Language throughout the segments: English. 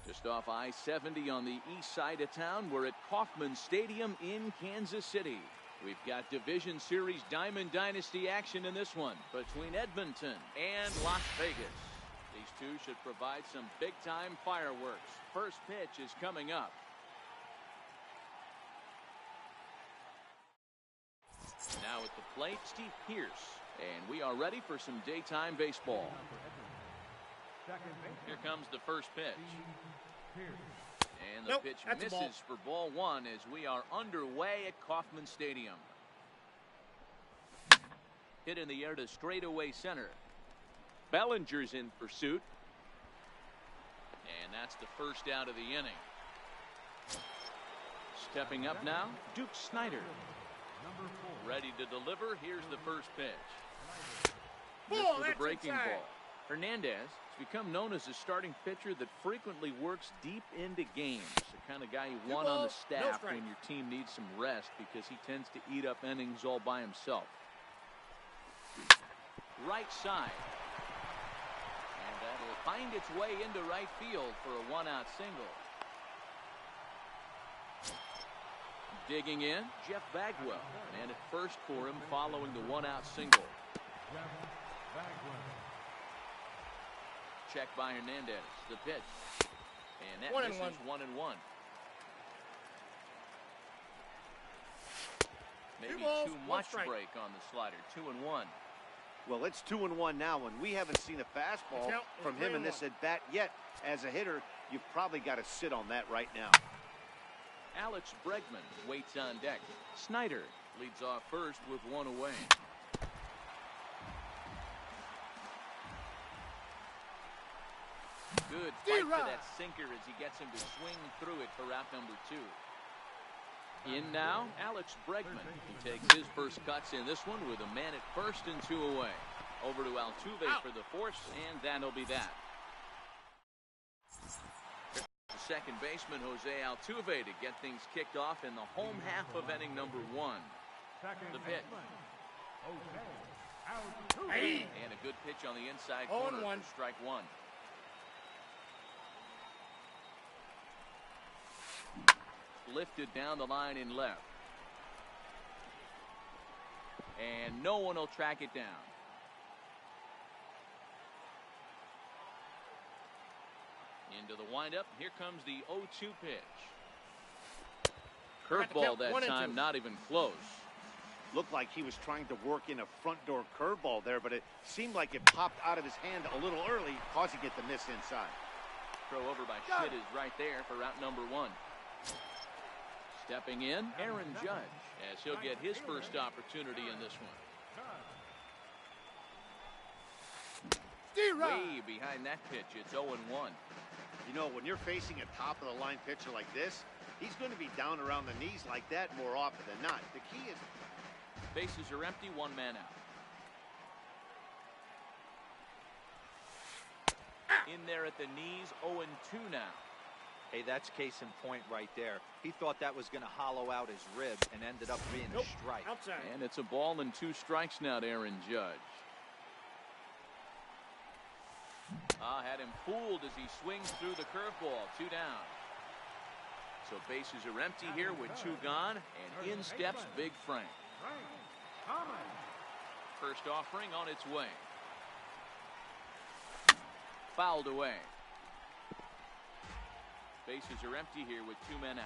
Just off I-70 on the east side of town, we're at Kauffman Stadium in Kansas City. We've got Division Series Diamond Dynasty action in this one between Edmonton and Las Vegas. These two should provide some big-time fireworks. First pitch is coming up. Now at the plate, Steve Pierce. And we are ready for some daytime baseball. Here comes the first pitch. And the pitch misses for ball one as we are underway at Kauffman Stadium. Hit in the air to straightaway center. Bellinger's in pursuit. And that's the first out of the inning. Stepping up now, Duke Snider. Ready to deliver. Here's the first pitch. For the breaking ball. Hernandez has become known as a starting pitcher that frequently works deep into games. The kind of guy you want on the staff when your team needs some rest because he tends to eat up innings all by himself. Right side. And that'll find its way into right field for a one-out single. Digging in, Jeff Bagwell. And at first for him following the one-out single. Check by Hernandez. The pitch. And that misses 1-1. Maybe too much break on the slider. 2-1. Well, it's 2-1 now, and we haven't seen a fastball from him in this at-bat yet. As a hitter, you've probably got to sit on that right now. Alex Bregman waits on deck. Snider leads off first with one away. Good fight for that sinker as he gets him to swing through it for out number 2. In now, Alex Bregman. He takes his first cuts in this one with a man at first and 2 away. Over to Altuve for the force, and that'll be that. The second baseman, Jose Altuve, to get things kicked off in the home half of inning number 1. The pitch. And a good pitch on the inside corner for strike 1. Lifted down the line in left. And no one will track it down. Into the windup. Here comes the 0-2 pitch. Curveball that time, not even close. Looked like he was trying to work in a front door curveball there, but it seemed like it popped out of his hand a little early, causing it to miss inside. Throw over by Schmidt is right there for route number 1. Stepping in, Aaron Judge, as he'll get his first opportunity in this one. Way behind that pitch, it's 0-1. You know, when you're facing a top-of-the-line pitcher like this, he's going to be down around the knees like that more often than not. The key is... Bases are empty, one man out. In there at the knees, 0-2 now. Hey, that's case in point right there. He thought that was going to hollow out his rib and ended up being a strike. Outside. And it's a ball and 2 strikes now to Aaron Judge. Had him fooled as he swings through the curveball. 2 down. So bases are empty here with 2 gone, and in steps Big Frank. First offering on its way. Fouled away. Bases are empty here with 2 men out.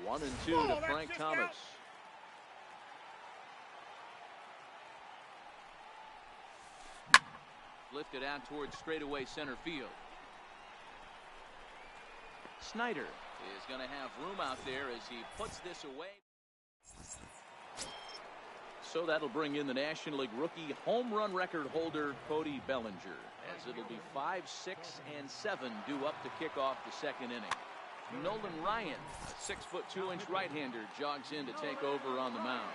One and 2 to Frank Thomas. Lifted out towards straightaway center field. Snyder is going to have room out there as he puts this away. So that'll bring in the National League rookie home run record holder Cody Bellinger, as it'll be 5, 6, and 7 due up to kick off the 2nd inning. Nolan Ryan, a 6-foot 2-inch right-hander, jogs in to take over on the mound.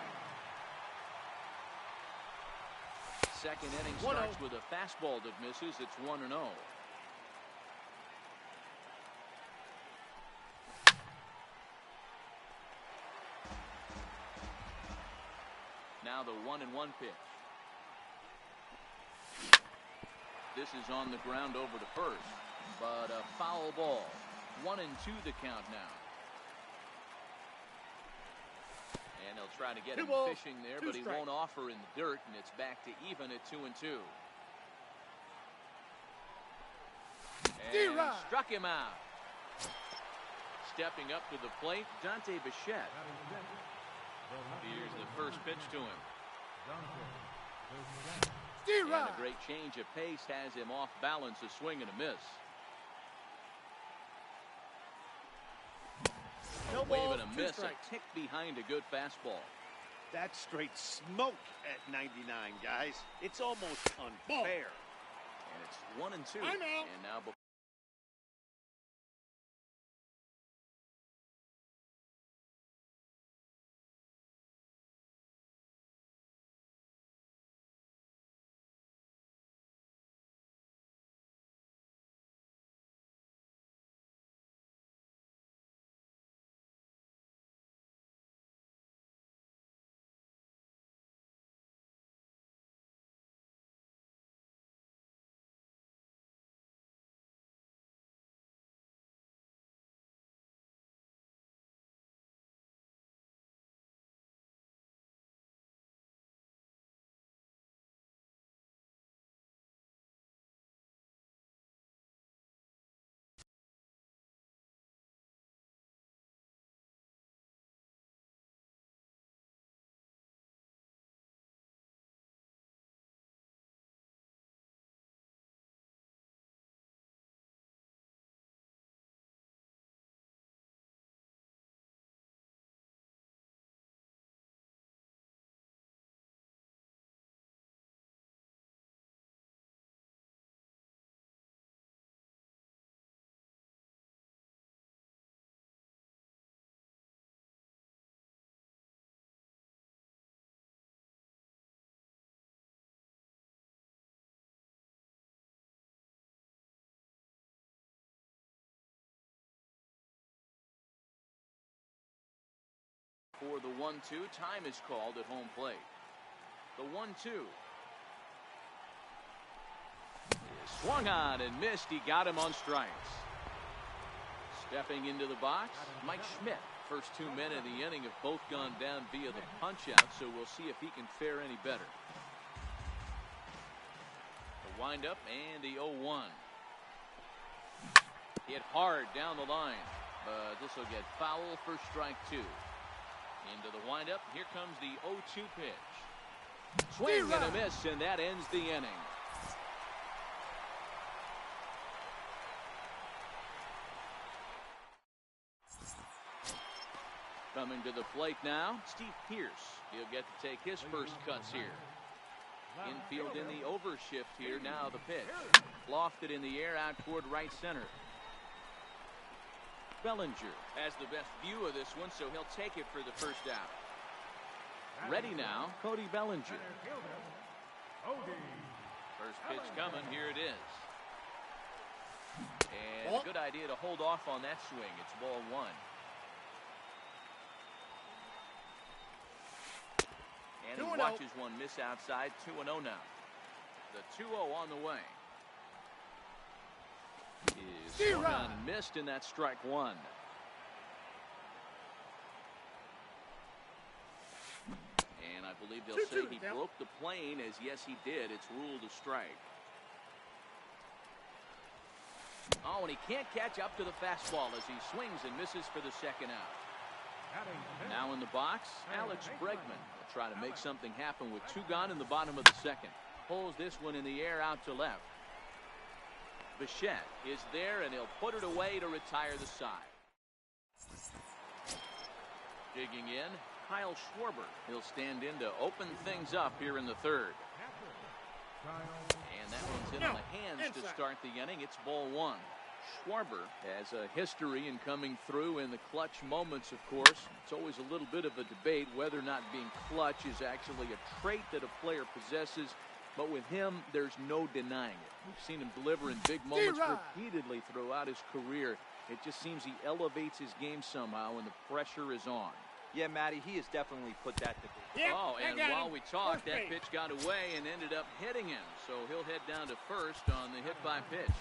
2nd inning starts with a fastball that misses. It's 1-0. Now the 1-1 pitch. This is on the ground over to first, but a foul ball. 1-2 the count now. And they'll try to get him fishing there, but he won't offer in the dirt, and it's back to even at 2-2. And he struck him out. Stepping up to the plate, Dante Bichette. Here's the first pitch to him. And a great change of pace has him off balance, a swing and a miss. A wave and a miss, a tick behind a good fastball. That's straight smoke at 99, guys. It's almost unfair. And it's 1-2. And now for the 1-2, time is called at home plate. The 1-2. Swung on and missed. He got him on strikes. Stepping into the box, Mike Schmidt. First 2 men in the inning have both gone down via the punch-out, so we'll see if he can fare any better. The windup and the 0-1. Hit hard down the line, but this will get foul for strike 2. Into the windup. Here comes the 0-2 pitch. Swing and a miss, and that ends the inning. Coming to the plate now, Steve Pearce. He'll get to take his first cuts here. Infield in the overshift here. Now the pitch. Lofted in the air out toward right center. Bellinger has the best view of this one, so he'll take it for the first out. Ready now, Cody Bellinger. First pitch coming, here it is. And a good idea to hold off on that swing. It's ball one. And he watches one miss outside. 2-0 now. The 2-0 on the way. Is swung on and missed, and that's strike one. And I believe they'll say he broke the plane, as yes he did. It's ruled a strike. Oh, and he can't catch up to the fastball as he swings and misses for the second out. Now in the box, Alex Bregman will try to make something happen with two gone in the bottom of the second. Pulls this one in the air out to left. Bichette is there, and he'll put it away to retire the side. Digging in, Kyle Schwarber. He'll stand in to open things up here in the third. And that one's in on the hands to start the inning. It's ball one. Schwarber has a history in coming through in the clutch moments, of course. It's always a little bit of a debate whether or not being clutch is actually a trait that a player possesses. But with him, there's no denying it. We've seen him deliver in big moments repeatedly throughout his career. It just seems he elevates his game somehow when the pressure is on. Yeah, Matty, he has definitely put that to bed. Yep, oh, and while we talked, that pitch got away and ended up hitting him. So he'll head down to first on the hit by pitch.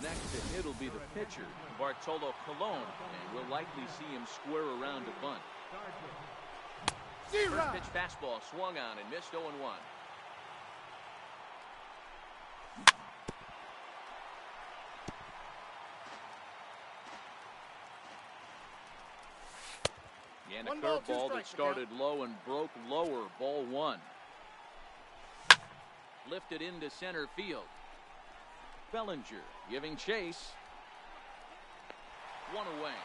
Next to hit will be the pitcher, Bartolo Colon, and we'll likely see him square around to bunt. First pitch fastball swung on and missed 0-1. And a curveball that started low and broke lower. Ball one. Lifted into center field. Bellinger giving chase. One away.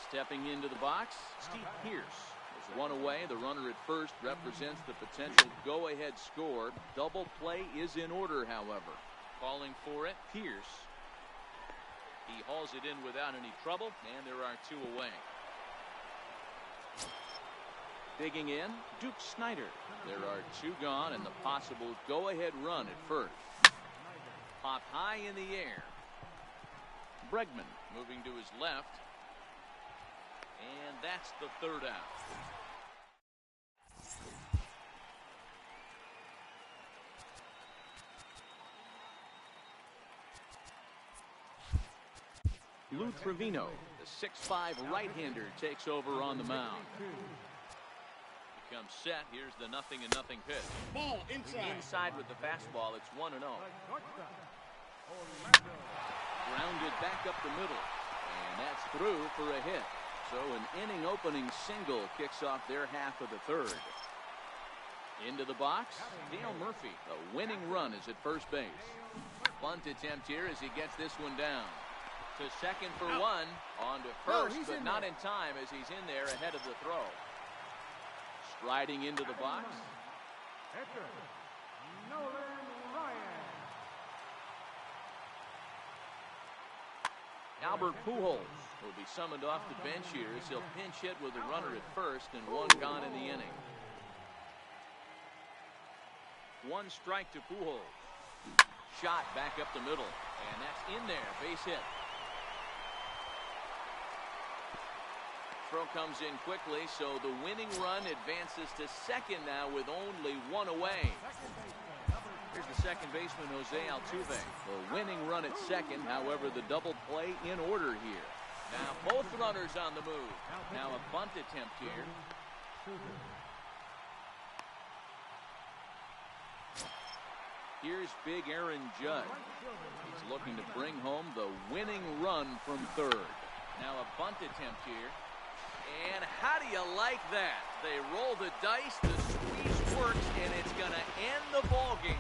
Stepping into the box, Steve Pierce is one away. The runner at first represents the potential go-ahead score. Double play is in order, however. Calling for it, Pierce. He hauls it in without any trouble, and there are two away. Digging in, Duke Snider. There are two gone, and the possible go-ahead run at first. Pop high in the air. Bregman moving to his left. And that's the third out. Lou Trevino, the 6'5" right-hander, takes over on the mound. Becomes set. Here's the 0-0 pitch. Ball inside. Inside with the fastball. It's 1-0. Grounded back up the middle. And that's through for a hit. So an inning-opening single kicks off their half of the third. Into the box, Dale Murphy. A winning run is at first base. Bunt attempt here as he gets this one down. To second for one, on to first, but not in time as he's in there ahead of the throw. Striding into the box. Albert Pujols will be summoned off the bench here as he'll pinch hit with a runner at first and one gone in the inning. One strike to Pujols. Shot back up the middle, and that's in there, base hit. Throw comes in quickly, so the winning run advances to second now with only one away. Here's the second baseman, Jose Altuve. The winning run at second, however, the double play in order here. Now both runners on the move. Now a bunt attempt here. Here's big Aaron Judge. He's looking to bring home the winning run from third. Now a bunt attempt here. And how do you like that? They roll the dice, the squeeze works, and it's going to end the ball game.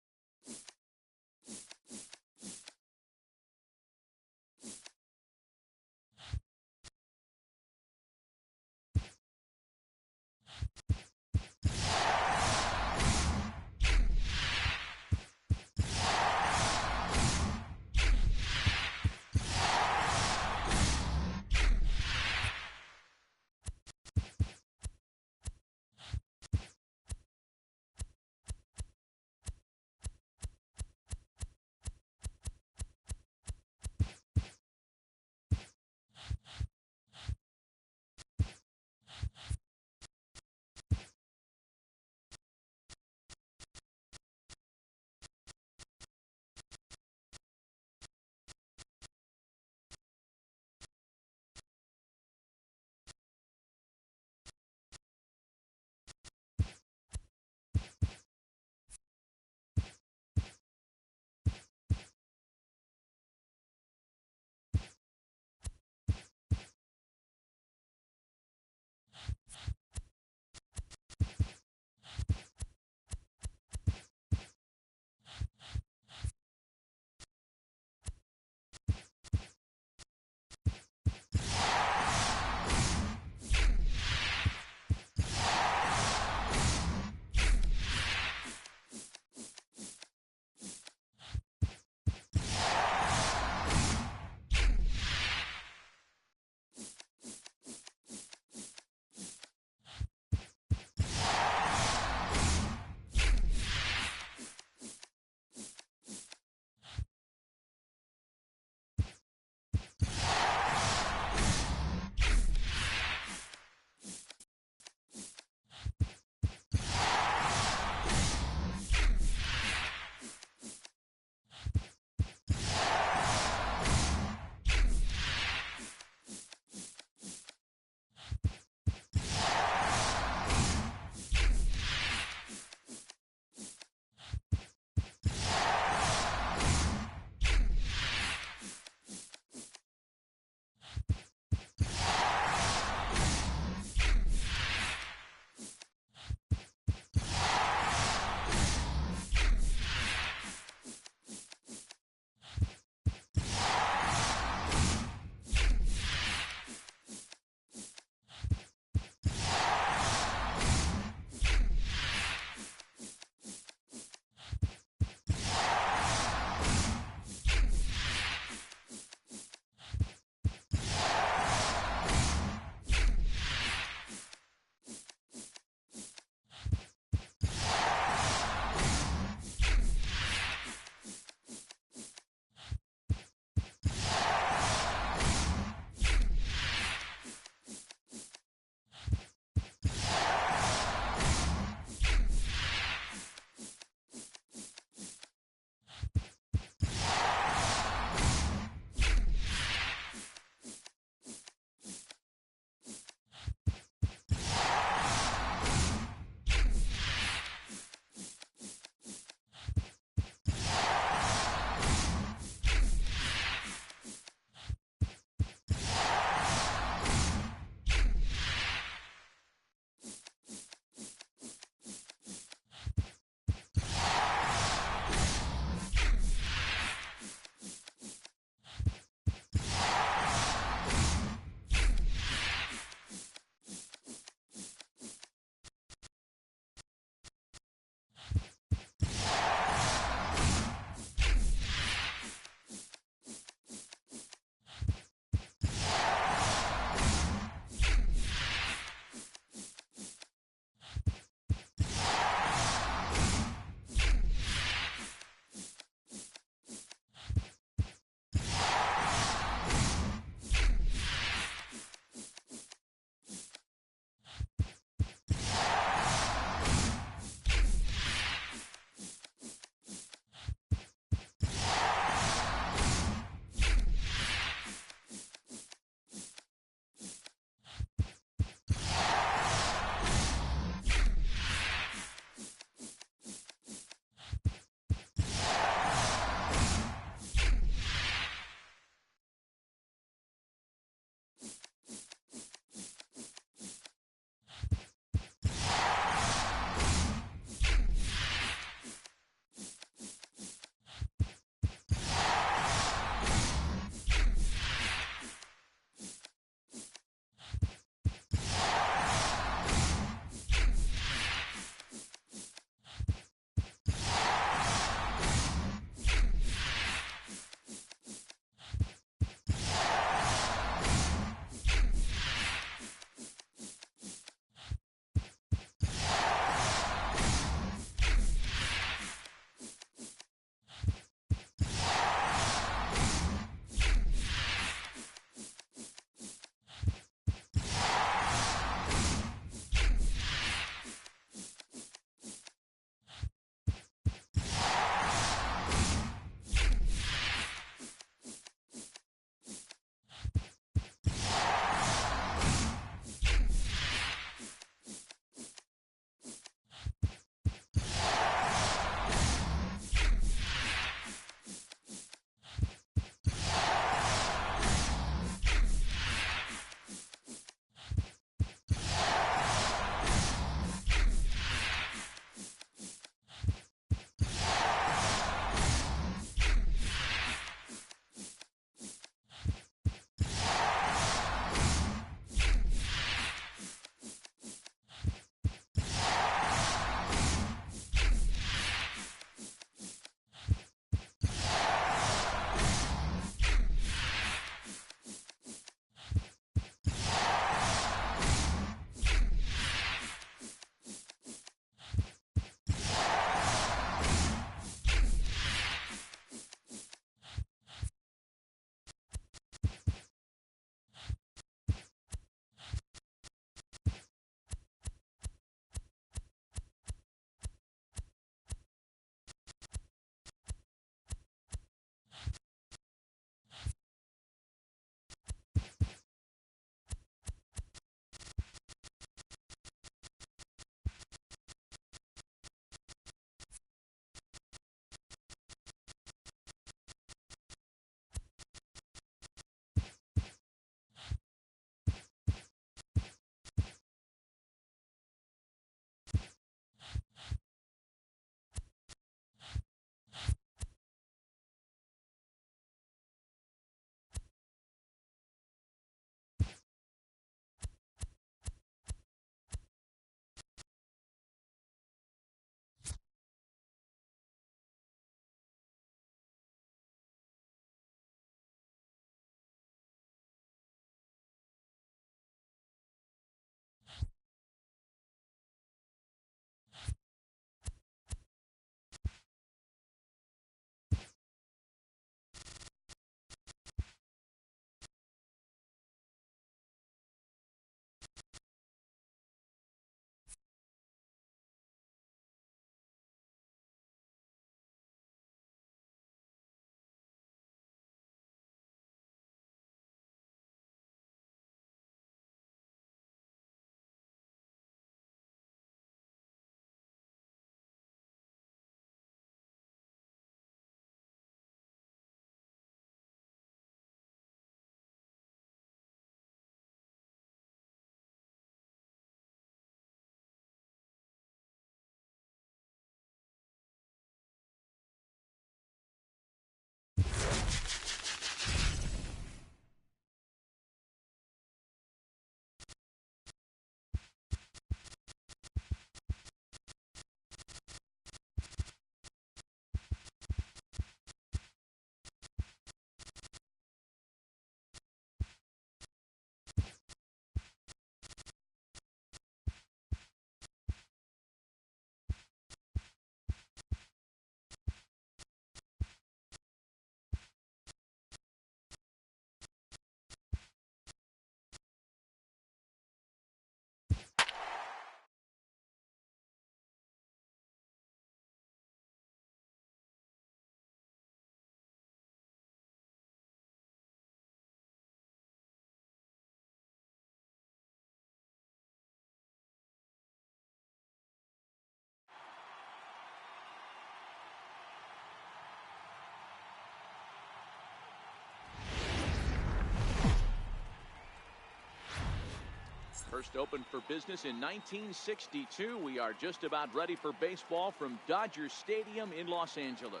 First opened for business in 1962. We are just about ready for baseball from Dodger Stadium in Los Angeles.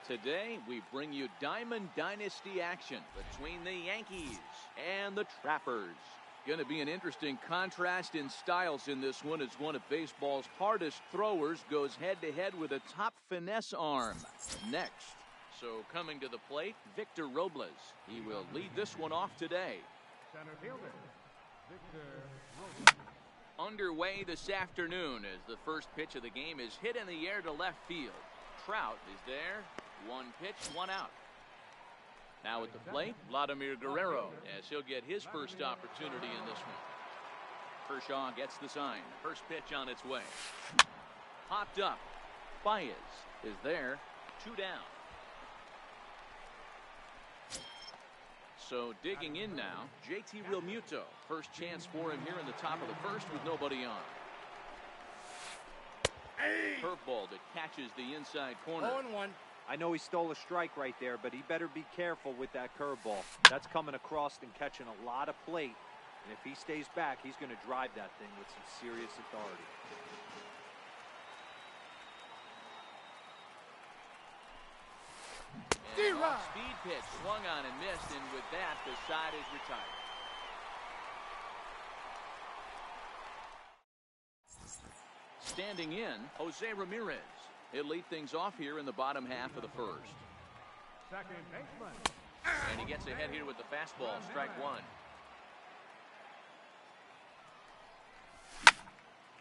Today, we bring you Diamond Dynasty action between the Yankees and the Trappers. Going to be an interesting contrast in styles in this one as one of baseball's hardest throwers goes head-to-head with a top finesse arm. Next. So coming to the plate, Victor Robles. He will lead this one off today. Center fielder, Victor Robles. Underway this afternoon as the first pitch of the game is hit in the air to left field. Trout is there. One pitch, one out. Now at the plate, Vladimir Guerrero, as he'll get his first opportunity in this one. Kershaw gets the sign. First pitch on its way. Popped up. Baez is there. 2 down. So digging in now, JT Realmuto. First chance for him here in the top of the first with nobody on. Curveball that catches the inside corner. 0-1. I know he stole a strike right there, but he better be careful with that curveball. That's coming across and catching a lot of plate. And if he stays back, he's going to drive that thing with some serious authority. And off-speed pitch swung on and missed, and with that, the side is retired. Standing in, Jose Ramirez. He'll lead things off here in the bottom half of the first. Second baseman. And he gets ahead here with the fastball, strike one.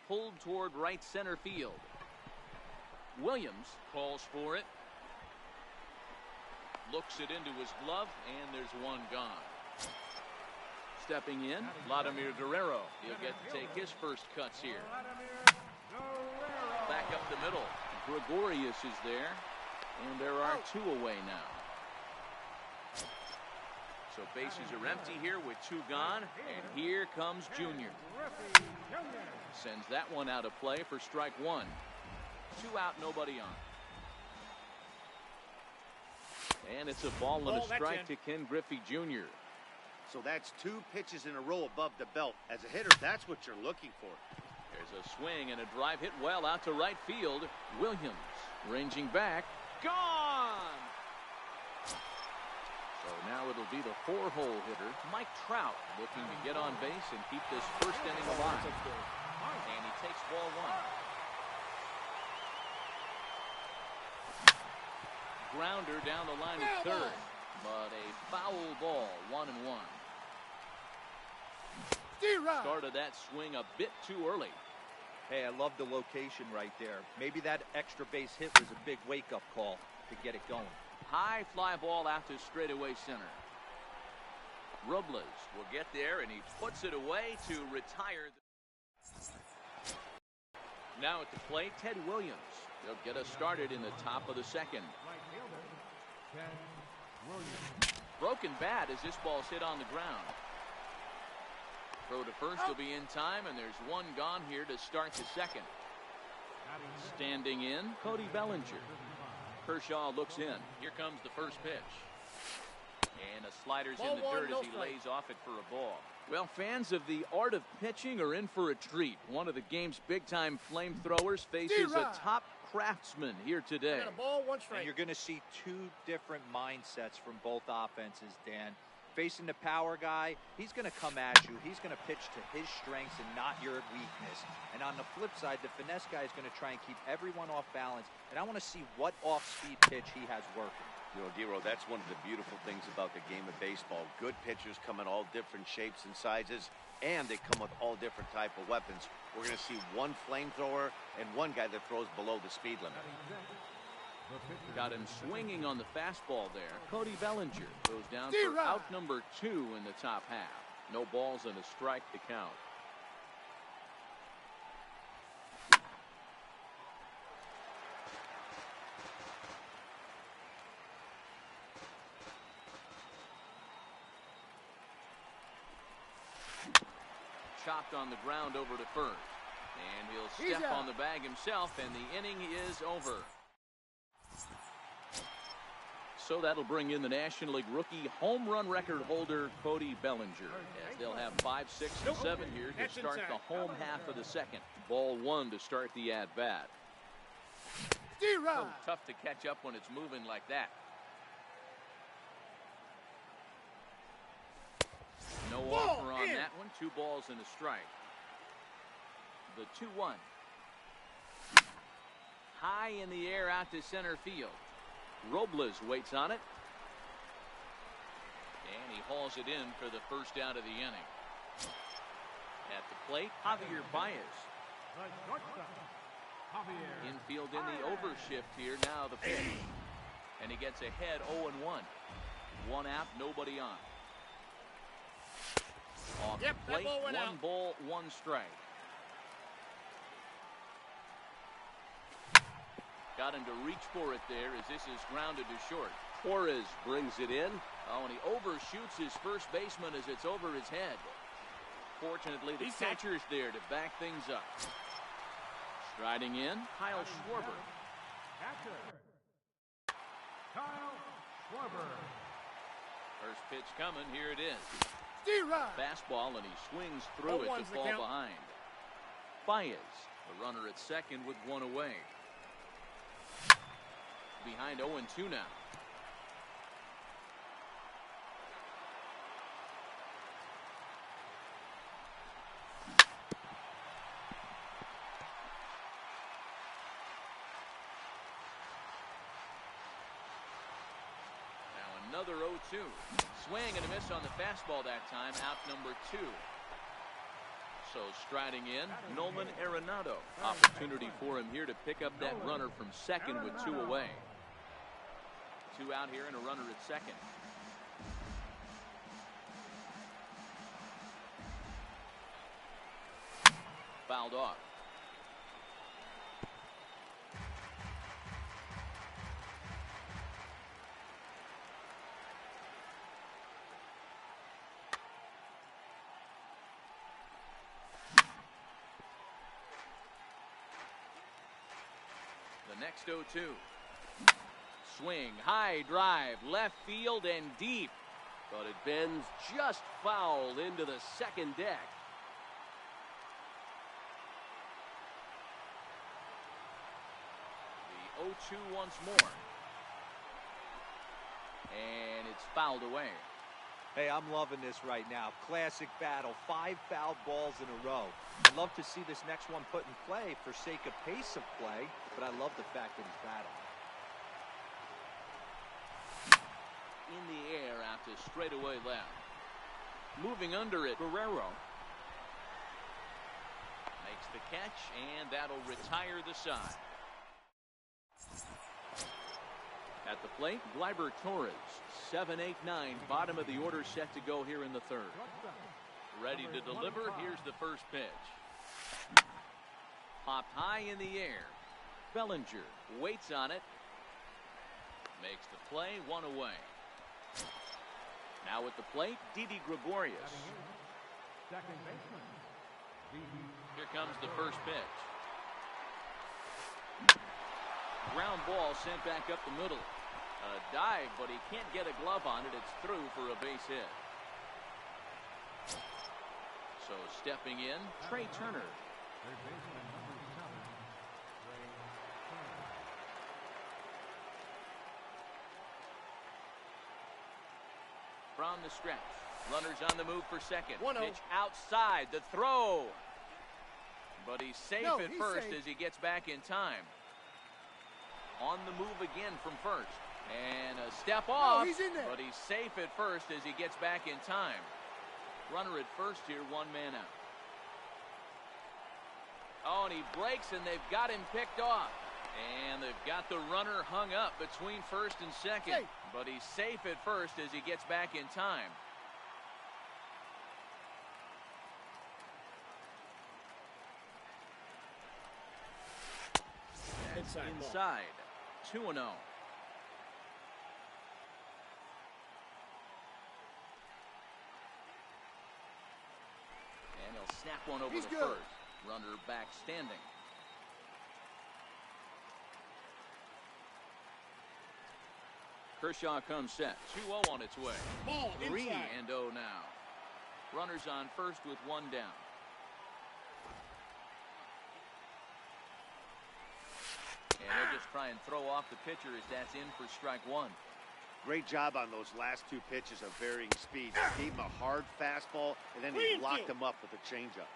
Pulled toward right center field. Williams calls for it. Looks it into his glove, and there's one gone. Stepping in, Vladimir Guerrero. He'll get to take his first cuts here. Back up the middle. Gregorius is there, and there are 2 away now. So bases are empty here with 2 gone, and here comes Junior. Sends that one out of play for strike 1. 2 out, nobody on. And it's a ball and a strike to Ken Griffey Jr. So that's 2 pitches in a row above the belt. As a hitter, that's what you're looking for. There's a swing and a drive hit well out to right field. Williams ranging back. Gone! So now it'll be the 4-hole hitter, Mike Trout, looking to get on base and keep this first inning alive. And he takes ball 1. Grounder down the line at third, but a foul ball, 1-1. Started that swing a bit too early. Hey, I love the location right there. Maybe that extra base hit was a big wake-up call to get it going. High fly ball out to straightaway center. Robles will get there, and he puts it away to retire. Now at the plate, Ted Williams. He'll get us started in the top of the second. Broken bat as this ball's hit on the ground. Throw to first will be in time, and there's 1 gone here to start the second. Standing in, Cody Bellinger. Kershaw looks in. Here comes the first pitch. And a slider's in the dirt as he lays off it for a ball. Well, fans of the art of pitching are in for a treat. One of the game's big-time flamethrowers faces a top craftsman here today. And you're going to see 2 different mindsets from both offenses, Dan. Facing the power guy, he's going to come at you. He's going to pitch to his strengths and not your weakness. And on the flip side, the finesse guy is going to try and keep everyone off balance. And I want to see what off-speed pitch he has working. You know, Dero, that's one of the beautiful things about the game of baseball. Good pitchers come in all different shapes and sizes, and they come with all different type of weapons. We're going to see 1 flamethrower and 1 guy that throws below the speed limit. Got him swinging on the fastball there. Cody Bellinger goes down for out number 2 in the top half. No balls and a strike to count. Chopped on the ground over to first. And he'll step on the bag himself, and the inning is over. So that'll bring in the National League rookie home run record holder Cody Bellinger, as they'll have 5, 6, and 7 here to start the home half of the second. Ball 1 to start the at-bat. So tough to catch up when it's moving like that. No offer on that one. 2 balls and a strike. The 2-1. High in the air out to center field. Robles waits on it. And he hauls it in for the first out of the inning. At the plate, Javier Baez. Infield in the overshift here. Now the pitch. And he gets ahead 0-1. 1 out, nobody on. Off the plate, 1 ball, 1 strike. Got him to reach for it there as this is grounded to short. Torres brings it in. Oh, and he overshoots his first baseman as it's over his head. Fortunately, the catcher's there to back things up. Striding in, Kyle Schwarber. Kyle Schwarber. First pitch coming, here it is. Fastball, and he swings through it to fall behind. Baez, the runner at second with 1 away. Behind 0-2 now. Now another 0-2. Swing and a miss on the fastball that time. Out number 2. So striding in, Nolan Arenado. Opportunity for him here to pick up that runner from second with 2 away. 2 out here and a runner at second. Fouled off. The next 0-2. Swing, high drive, left field and deep. But it bends just foul into the second deck. The 0-2 once more. And it's fouled away. Hey, I'm loving this right now. Classic battle. 5 fouled balls in a row. I'd love to see this next one put in play for sake of pace of play, but I love the fact that he's battling. In the air out to straightaway left. Moving under it, Guerrero. Makes the catch, and that'll retire the side. At the plate, Gleyber Torres. 7, 8, 9, bottom of the order set to go here in the third. Ready to deliver. Here's the first pitch. Popped high in the air. Bellinger waits on it. Makes the play, 1 away. Now at the plate, Didi Gregorius. Here comes the first pitch. Ground ball sent back up the middle. A dive, but he can't get a glove on it. It's through for a base hit. So stepping in, Trey Turner. From the stretch. Runners on the move for second. Pitch outside. The throw. But he's safe at first as he gets back in time. On the move again from first. And a step off. He's in there. But he's safe at first as he gets back in time. Runner at first here, 1 man out. Oh, and he breaks, and they've got him picked off. And they've got the runner hung up between first and second. But he's safe at first as he gets back in time. Inside. 2-0. And he'll snap one over the first. Runner back standing. Kershaw comes set. 2-0 on its way. 3-0 now. Runners on first with one down. And he'll just try and throw off the pitcher as that's in for strike one. Great job on those last two pitches of varying speeds. Gave him a hard fastball, and then he locked him up with a changeup.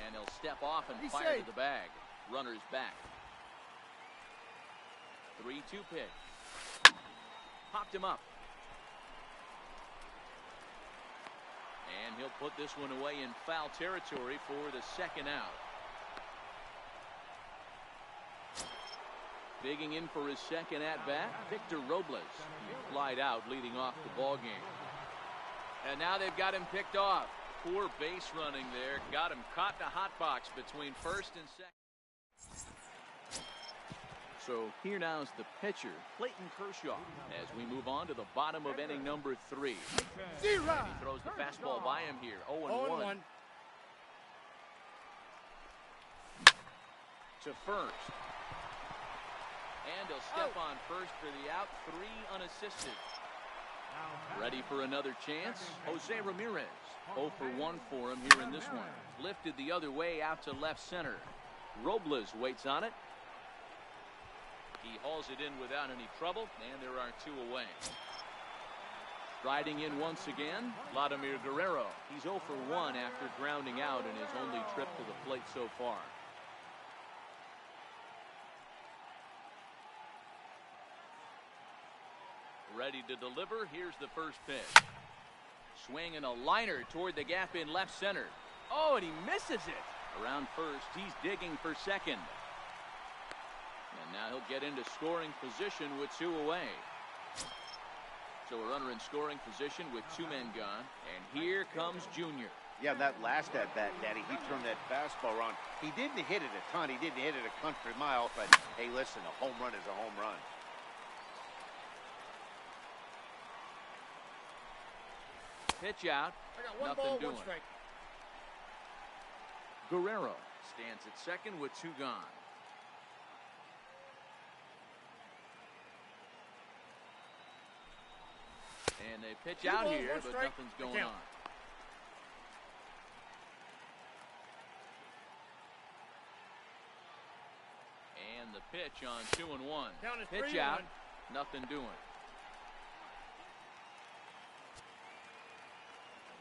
And he'll step off and fire to the bag. Runners back. 3-2 pitch. Popped him up. And he'll put this one away in foul territory for the second out. Digging in for his second at-bat, Victor Robles. He flied out leading off the ball game. And now they've got him picked off. Poor base running there. Got him caught in a hot box between first and second. So here now is the pitcher, Clayton Kershaw, as we move on to the bottom of inning number 3. He throws the fastball by him here. 0-1. To first. And he'll step on first for the out. 3 unassisted. Ready for another chance? Jose Ramirez. 0 for 1 for him here in this one. Lifted the other way out to left center. Robles waits on it. He hauls it in without any trouble, and there are 2 away. Riding in once again, Vladimir Guerrero. He's 0 for 1 after grounding out in his only trip to the plate so far. Ready to deliver. Here's the first pitch. Swing and a liner toward the gap in left center. Oh, and he misses it. Around first, he's digging for second. And now he'll get into scoring position with 2 away. So a runner in scoring position with 2 men gone. And here comes Junior. Yeah, that last at-bat, Daddy, he turned that fastball around. He didn't hit it a ton. He didn't hit it a country mile. But, hey, listen, a home run is a home run. Pitch out. Nothing doing. Guerrero stands at second with 2 gone. And they pitch out here, but nothing's going on. And the pitch on 2-1. Pitch out. Nothing doing.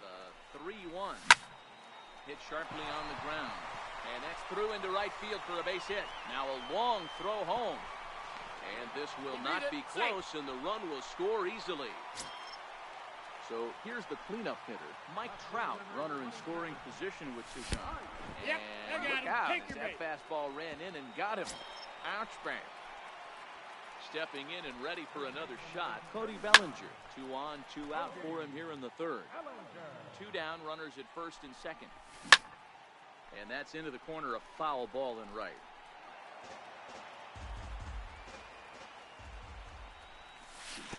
The 3-1. Hit sharply on the ground. And that's through into right field for a base hit. Now a long throw home. And this will not be close, and the run will score easily. So here's the cleanup hitter, Mike Trout, runner in scoring position with 2 gone. And look out as that fastball ran in and got him. Ouch, bang. Stepping in and ready for another shot, Cody Bellinger. 2 on, 2 out for him here in the 3rd. 2 down, runners at first and second. And that's into the corner, a foul ball in right.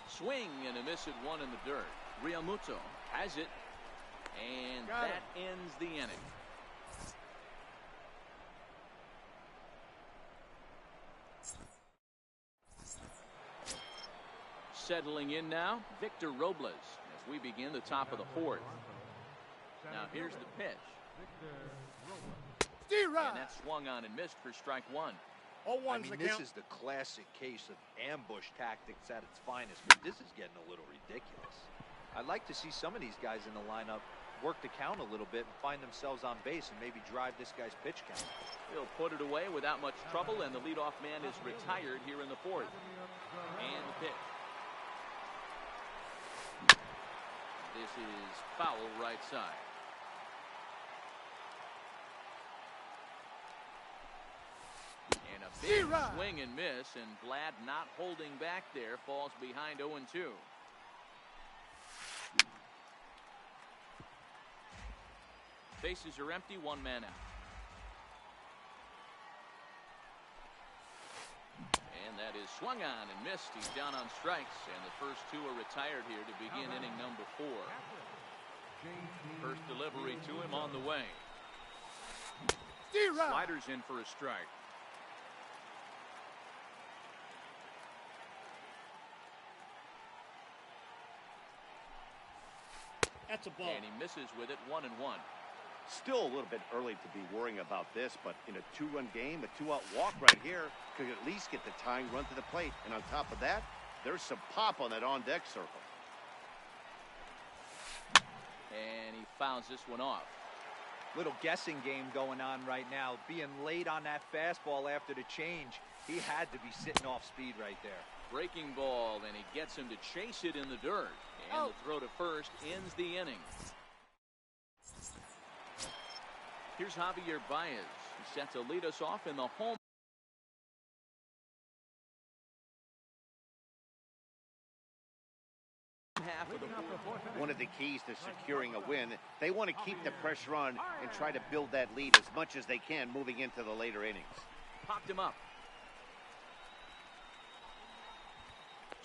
Swing and a miss at 1 in the dirt. Realmuto has it, and that ends the inning. Settling in now, Victor Robles, as we begin the top of the 4th. Now here's the pitch. And that swung on and missed for strike 1. I mean, this is the classic case of ambush tactics at its finest, but this is getting a little ridiculous. I'd like to see some of these guys in the lineup work the count a little bit and find themselves on base and maybe drive this guy's pitch count. He'll put it away without much trouble, and the leadoff man is retired here in the 4th. And the pitch. This is foul right side. And a big swing and miss, and Glad not holding back there, falls behind 0-2. Bases are empty, 1 man out. And that is swung on and missed. He's down on strikes, and the first 2 are retired here to begin inning number 4. First delivery to him on the way. Sliders in for a strike. That's a ball. And he misses with it, 1-1. Still a little bit early to be worrying about this, but in a two-run game, a two-out walk right here could at least get the tying run to the plate. And on top of that, there's some pop on that on-deck circle. And he fouls this one off. Little guessing game going on right now. Being late on that fastball after the change. He had to be sitting off speed right there. Breaking ball, and he gets him to chase it in the dirt. And the throw to first ends the inning. Here's Javier Baez. He's set to lead us off in the home half of the fourth. One of the keys to securing a win, they want to keep the pressure on and try to build that lead as much as they can moving into the later innings. Popped him up.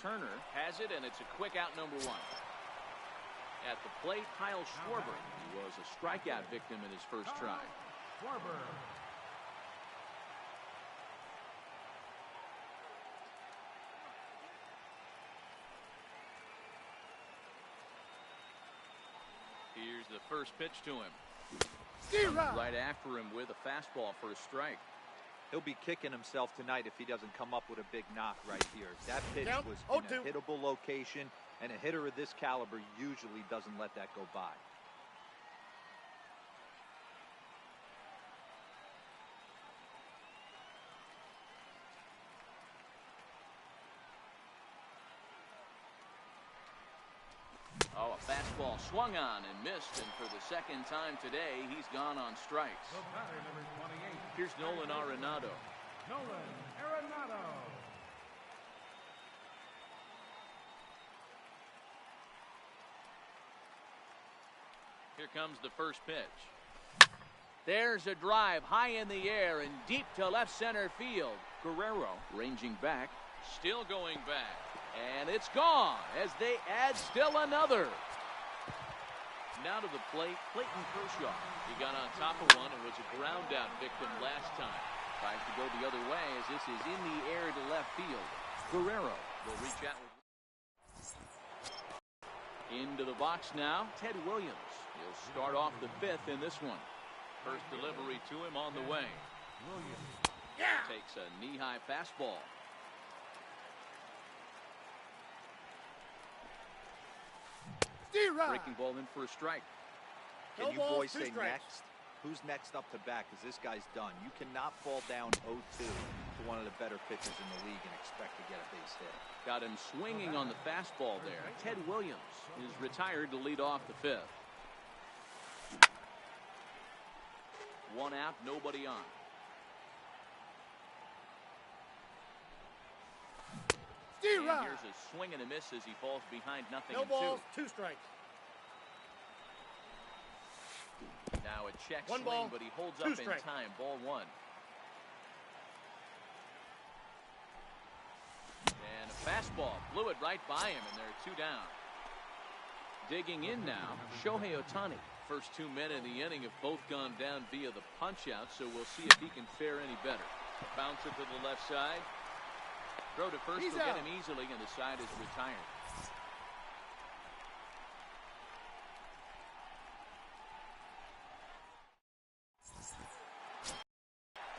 Turner has it, and it's a quick out, number 1. At the plate, Chel Schwarber. He was a strikeout victim in his first try. Schwarber. Here's the first pitch to him. Right after him with a fastball for a strike. He'll be kicking himself tonight if he doesn't come up with a big knock right here. That pitch was in a hittable location, and a hitter of this caliber usually doesn't let that go by. Oh, a fastball swung on and missed, and for the second time today, he's gone on strikes. The batter, number 28. Here's Nolan Arenado. Nolan Arenado. Here comes the first pitch. There's a drive high in the air and deep to left center field. Guerrero ranging back, still going back. And it's gone as they add still another. Now to the plate, Clayton Kershaw. He got on top of one and was a ground out victim last time. Tries to go the other way as this is in the air to left field. Guerrero will reach out. Into the box now, Ted Williams. He'll start off the 5th in this one. First delivery to him on the way. Williams. Takes a knee-high fastball. Breaking ball in for a strike. Can you boys say next? Who's next up to bat? Because this guy's done. You cannot fall down 0-2 to one of the better pitchers in the league and expect to get a base hit. Got him swinging on the fastball there. Ted Williams is retired to lead off the 5th. 1 out, nobody on. And here's a swing and a miss as he falls behind nothing. No in balls, 2. 2 strikes. Now a check One swing, ball, but he holds 2 up strikes. in time. Ball 1. And a fastball blew it right by him, and there are 2 down. Digging in now, Shohei Ohtani. First 2 men in the inning have both gone down via the punch-out, so we'll see if he can fare any better. Bounce it to the left side. Throw to first will get him easily, and the side is retired.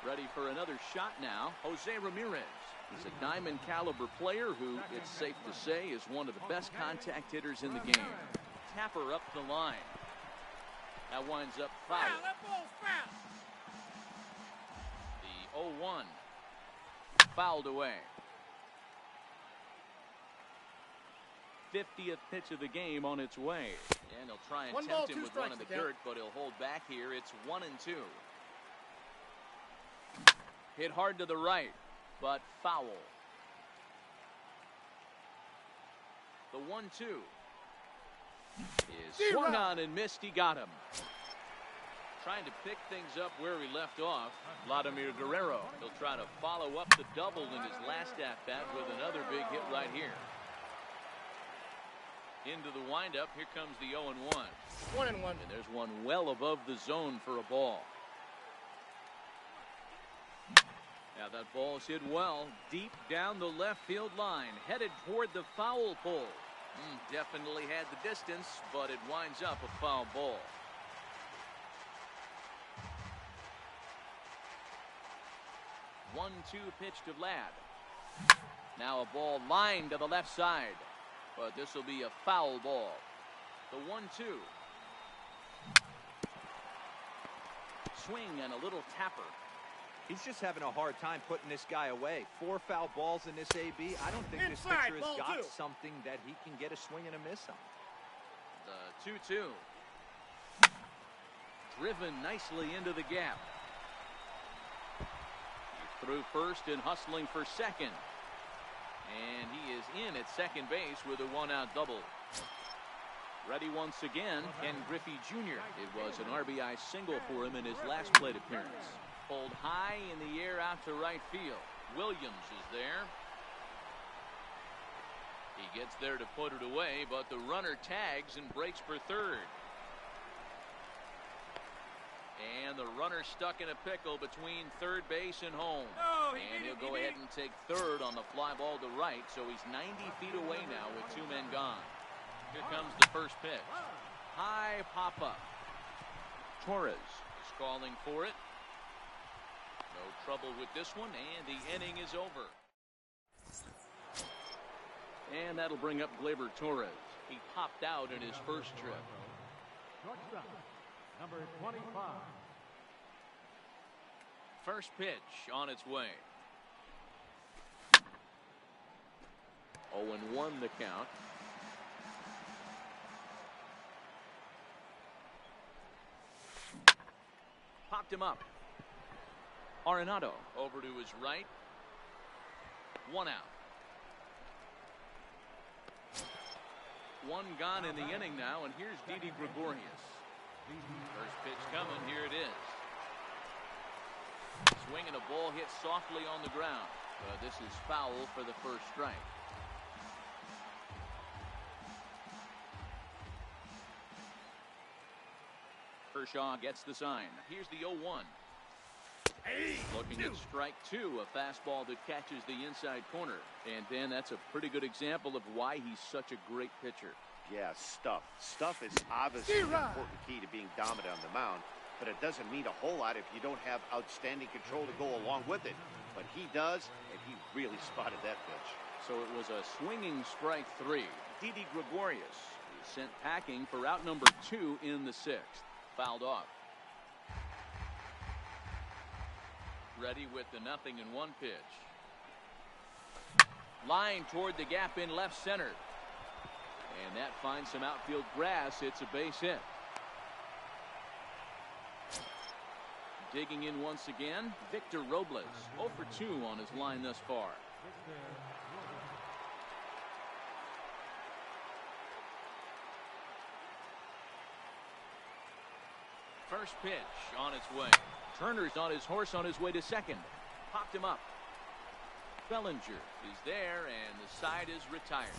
Ready for another shot now, Jose Ramirez. He's a diamond caliber player who, it's safe to say, is one of the best contact hitters in the game. Tapper up the line. That winds up foul. That ball's fast. The 0-1 fouled away. 50th pitch of the game on its way. And he'll try and tempt him with one in the dirt, but he'll hold back here. It's 1-2. Hit hard to the right, but foul. The 1-2 is swung on and missed. He got him. Trying to pick things up where he left off, Vladimir Guerrero. He'll try to follow up the double in his last at-bat with another big hit right here. Into the windup, here comes the 0-1. 1-1. And there's one well above the zone for a ball. Now that ball's hit well, deep down the left field line, headed toward the foul pole. Definitely had the distance, but it winds up a foul ball. One-two pitch to Vlad. Now a ball lined to the left side, but this will be a foul ball. The 1-2. Swing and a little tapper. He's just having a hard time putting this guy away. 4 foul balls in this AB. I don't think this pitcher has got something that he can get a swing and a miss on. The 2-2. Driven nicely into the gap. He threw first and hustling for second. And he is in at second base with a 1-out double. Ready once again, Ken Griffey Jr. It was an RBI single for him in his last plate appearance. Pulled high in the air out to right field. Williams is there. He gets there to put it away, but the runner tags and breaks for third. And the runner stuck in a pickle between third base and home. And he'll go ahead and take third on the fly ball to right, so he's 90 feet away now with 2 men gone. Here comes the first pitch. High pop-up. Torres is calling for it. No trouble with this one, and the inning is over. And that'll bring up Gleyber Torres. He popped out in his first trip. Shortstop, number 25. First pitch on its way. 0-1 the count. Popped him up. Arenado over to his right. 1 out. 1 gone in the inning now, and here's Didi Gregorius. First pitch coming, here it is. Swing and a ball hit softly on the ground. This is foul for the first strike. Kershaw gets the sign. Here's the 0-1. Looking at strike 2, a fastball that catches the inside corner. And Dan, that's a pretty good example of why he's such a great pitcher. Yeah, stuff. Stuff is obviously an important key to being dominant on the mound, but it doesn't mean a whole lot if you don't have outstanding control to go along with it. But he does, and he really spotted that pitch. So it was a swinging strike 3. Didi Gregorius is sent packing for out number 2 in the 6th. Fouled off. Ready with the 0-1 pitch. Line toward the gap in left center. And that finds some outfield grass. It's a base hit. Digging in once again, Victor Robles. 0 for 2 on his line thus far. First pitch on its way. Turner's on his horse on his way to second. Popped him up. Bellinger is there, and the side is retired.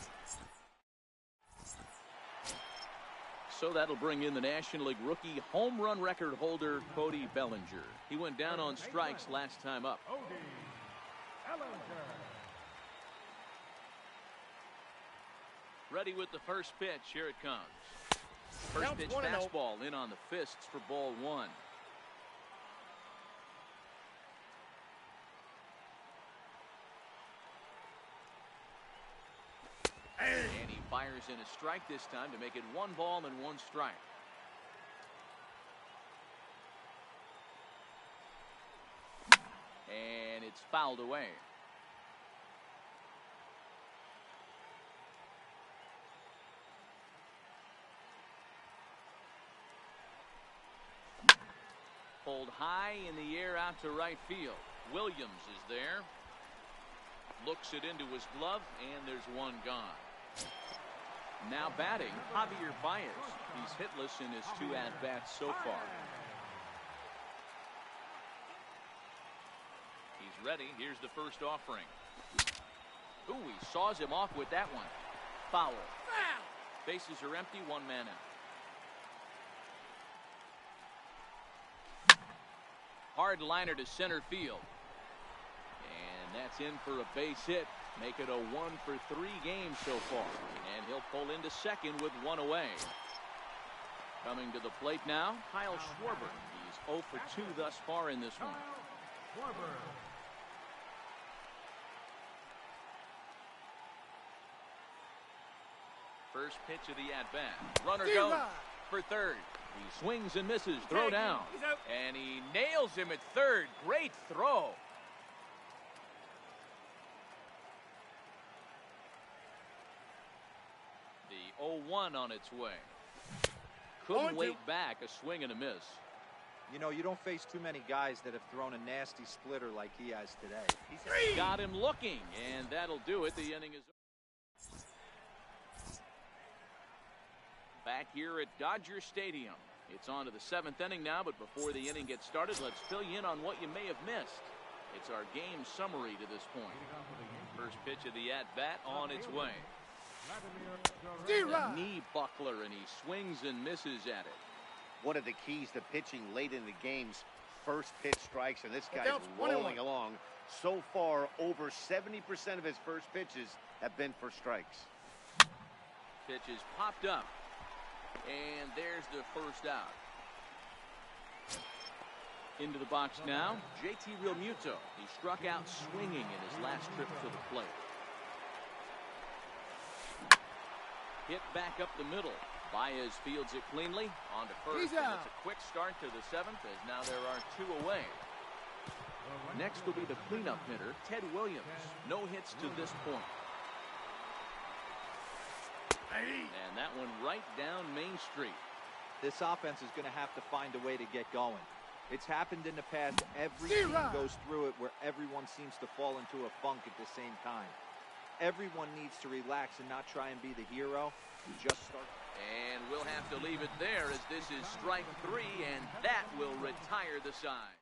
So that'll bring in the National League rookie home run record holder, Cody Bellinger. He went down on strikes last time up. Ready with the first pitch. Here it comes. First pitch fastball in on the fists for ball 1. And he fires in a strike this time to make it 1 ball and 1 strike. And it's fouled away. Pulled high in the air out to right field. Williams is there. Looks it into his glove, and there's 1 gone. Now batting, Javier Baez. He's hitless in his 2 at-bats so far. He's ready. Here's the first offering. Ooh, he saws him off with that one. Foul. Bases are empty, 1 man out. Hard liner to center field. And that's in for a base hit. Make it a 1-for-3 game so far. And he'll pull into second with one away. Coming to the plate now, Kyle Schwarber. He's 0 for 2 thus far in this one. First pitch of the at-bat. Runner goes for third. He swings and misses. Throw down. And he nails him at third. Great throw. The 0-1 on its way. Couldn't wait back. A swing and a miss. You know, you don't face too many guys that have thrown a nasty splitter like he has today. He's got him looking, and that'll do it. The inning is back here at Dodger Stadium. It's on to the 7th inning now, but before the inning gets started, let's fill you in on what you may have missed. It's our game summary to this point. First pitch of the at-bat on its way. Knee buckler, and he swings and misses at it. One of the keys to pitching late in the game's first pitch strikes, and this guy's rolling along. So far, over 70% of his first pitches have been for strikes. Pitch is popped up, and there's the first out. Into the box now, JT Realmuto. He struck out swinging in his last trip to the plate. Hit back up the middle. Baez fields it cleanly. On to first, and it's a quick start to the 7th as now there are 2 away. Next will be the cleanup hitter, Ted Williams. No hits to this point. And that one right down Main Street. This offense is going to have to find a way to get going. It's happened in the past. Every team goes through it where everyone seems to fall into a funk at the same time. Everyone needs to relax and not try and be the hero. You just start. And we'll have to leave it there as this is strike 3, and that will retire the side.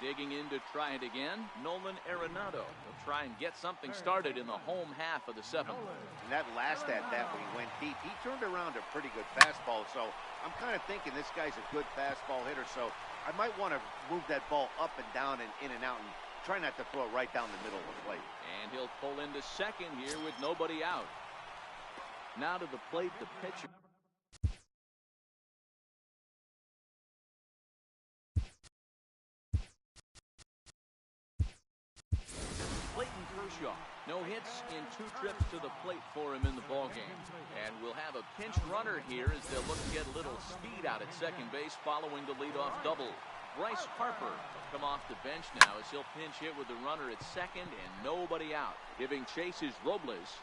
Digging in to try it again, Nolan Arenado will try and get something started in the home half of the 7th. And that last at-bat when he went deep, he turned around a pretty good fastball. So I'm kind of thinking this guy's a good fastball hitter. So I might want to move that ball up and down and in and out and try not to throw it right down the middle of the plate. And he'll pull into second here with nobody out. Now to the plate, the pitcher. Clayton Kershaw. No hits in 2 trips to the plate for him in the ballgame. And we'll have a pinch runner here as they'll look to get a little speed out at second base following the leadoff double. Bryce Harper will come off the bench now as he'll pinch hit with the runner at second and nobody out. Giving chase is Robles.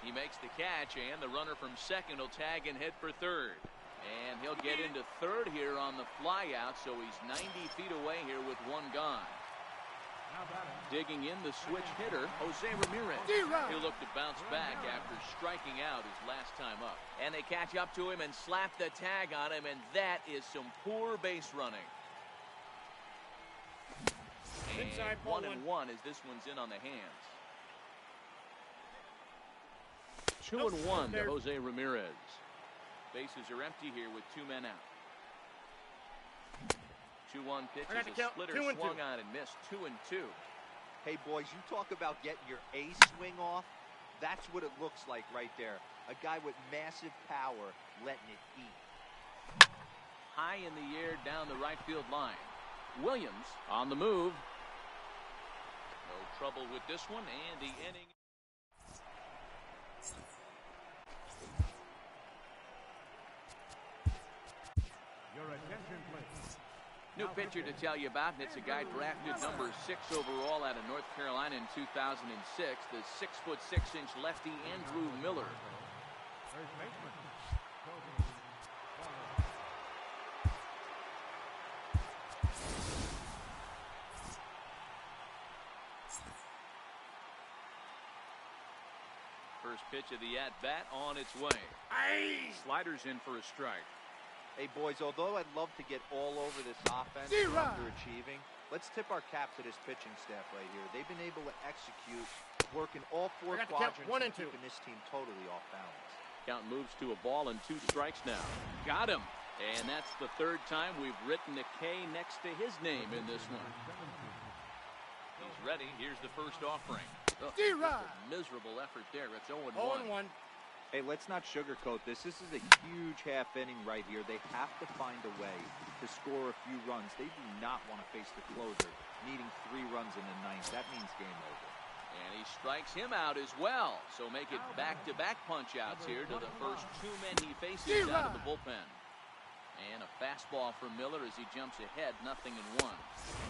He makes the catch, and the runner from second will tag and hit for third. And he'll get into third here on the fly out, so he's 90 feet away here with 1 gone. Digging in the switch hitter, Jose Ramirez. He'll look to bounce back after striking out his last time up. And they catch up to him and slap the tag on him, and that is some poor base running. And 1-1 as this one's in on the hands. 2-1 to Jose Ramirez. Bases are empty here with 2 men out. 2-1 pitch is a splitter swung on and missed. 2-2. Hey, boys, you talk about getting your A swing off. That's what it looks like right there. A guy with massive power letting it eat. High in the air down the right field line. Williams on the move. No trouble with this one, and the inning. Your attention, please. New pitcher to tell you about, and it's a guy drafted number 6 overall out of North Carolina in 2006, the 6'6" lefty Andrew Miller. First baseman. First pitch of the at-bat on its way. Sliders in for a strike. Hey, boys, although I'd love to get all over this offense for underachieving, let's tip our cap to this pitching staff right here. They've been able to execute, working all 4 quadrants and keeping this team totally off balance. Count moves to a ball and 2 strikes now. Got him. And that's the 3rd time we've written a K next to his name in this one. He's ready. Here's the first offering. Just a miserable effort there. It's 0-1. Hey, let's not sugarcoat this. This is a huge half inning right here. They have to find a way to score a few runs. They do not want to face the closer, needing 3 runs in the ninth. That means game over. And he strikes him out as well. So make it back-to-back punch-outs here to the first 2 men he faces out of the bullpen. And a fastball for Miller as he jumps ahead, 0-1.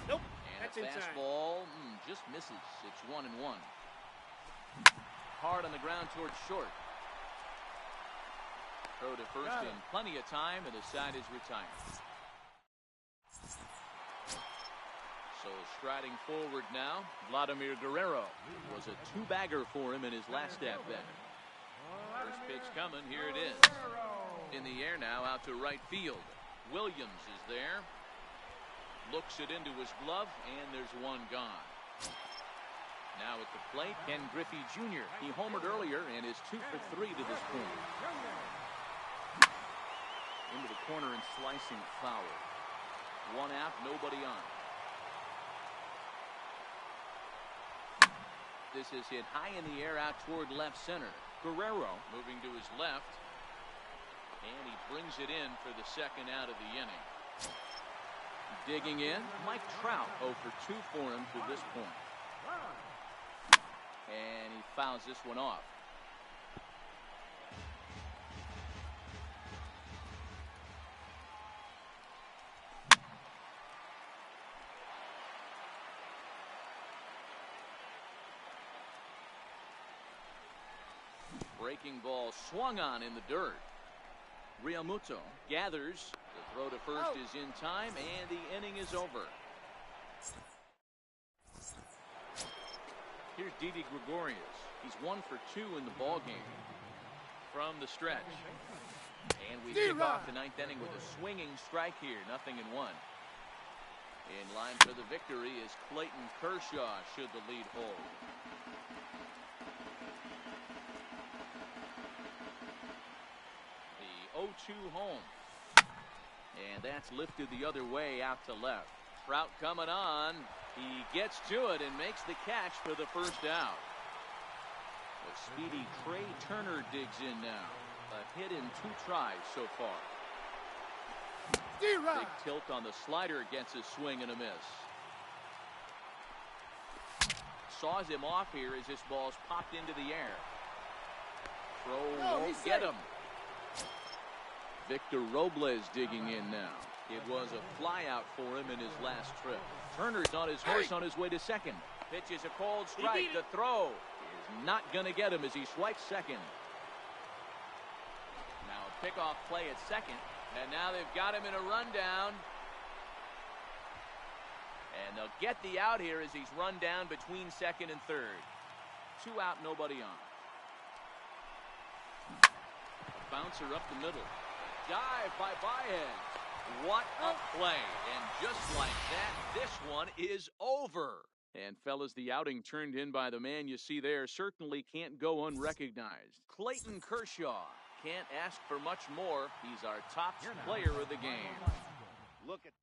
Nope. And That's a fastball just misses. It's 1-1. Hard on the ground towards short. Throw to first in plenty of time, and the side is retired. So striding forward now, Vladimir Guerrero. Was a 2-bagger for him in his last at-bat. First pitch coming, here it is. In the air now, out to right field. Williams is there. Looks it into his glove, and there's one gone. Now at the plate, Ken Griffey Jr. He homered earlier and is 2 for 3 to this point. Into the corner and slicing foul. 1 out, nobody on. This is hit high in the air out toward left center. Guerrero moving to his left. And he brings it in for the second out of the inning. Digging in, Mike Trout 0 for 2 for him to this point. And he fouls this one off. Breaking ball swung on in the dirt. Realmuto gathers. The throw to first is in time, and the inning is over. Here's Didi Gregorius. He's 1 for 2 in the ball game from the stretch. And we kick off the 9th inning with a swinging strike here, 0-1. In line for the victory is Clayton Kershaw, should the lead hold. The 0-2 home. And that's lifted the other way out to left. Trout coming on. He gets to it and makes the catch for the first out. The speedy Trey Turner digs in now. A hit in 2 tries so far. Big tilt on the slider, gets a swing and a miss. Saws him off here as this ball's popped into the air. Throw won't get him. Victor Robles digging in now. It was a fly out for him in his last trip. Turner's on his horse on his way to second. Pitches a cold strike. The throw is not going to get him as he swipes second. Now a pickoff play at second. And now they've got him in a rundown. And they'll get the out here as he's run down between second and third. 2 out, nobody on. A bouncer up the middle. Dive by Baez. What a play. And just like that, this one is over. And fellas, the outing turned in by the man you see there certainly can't go unrecognized. Clayton Kershaw. Can't ask for much more. He's our top player of the game. Look at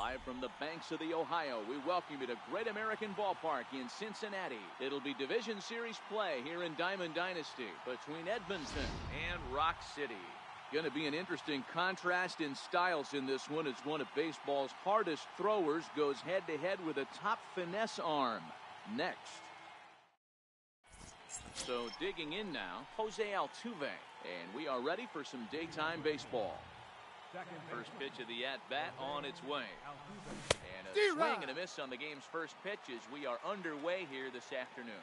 Live from the banks of the Ohio, we welcome you to Great American Ballpark in Cincinnati. It'll be Division Series play here in Diamond Dynasty between Edmonton and Rock City. Going to be an interesting contrast in styles in this one as one of baseball's hardest throwers goes head-to-head with a top finesse arm. Next. So digging in now, Jose Altuve. And we are ready for some daytime baseball. First pitch of the at-bat on its way. And a swing and a miss on the game's first pitch as we are underway here this afternoon.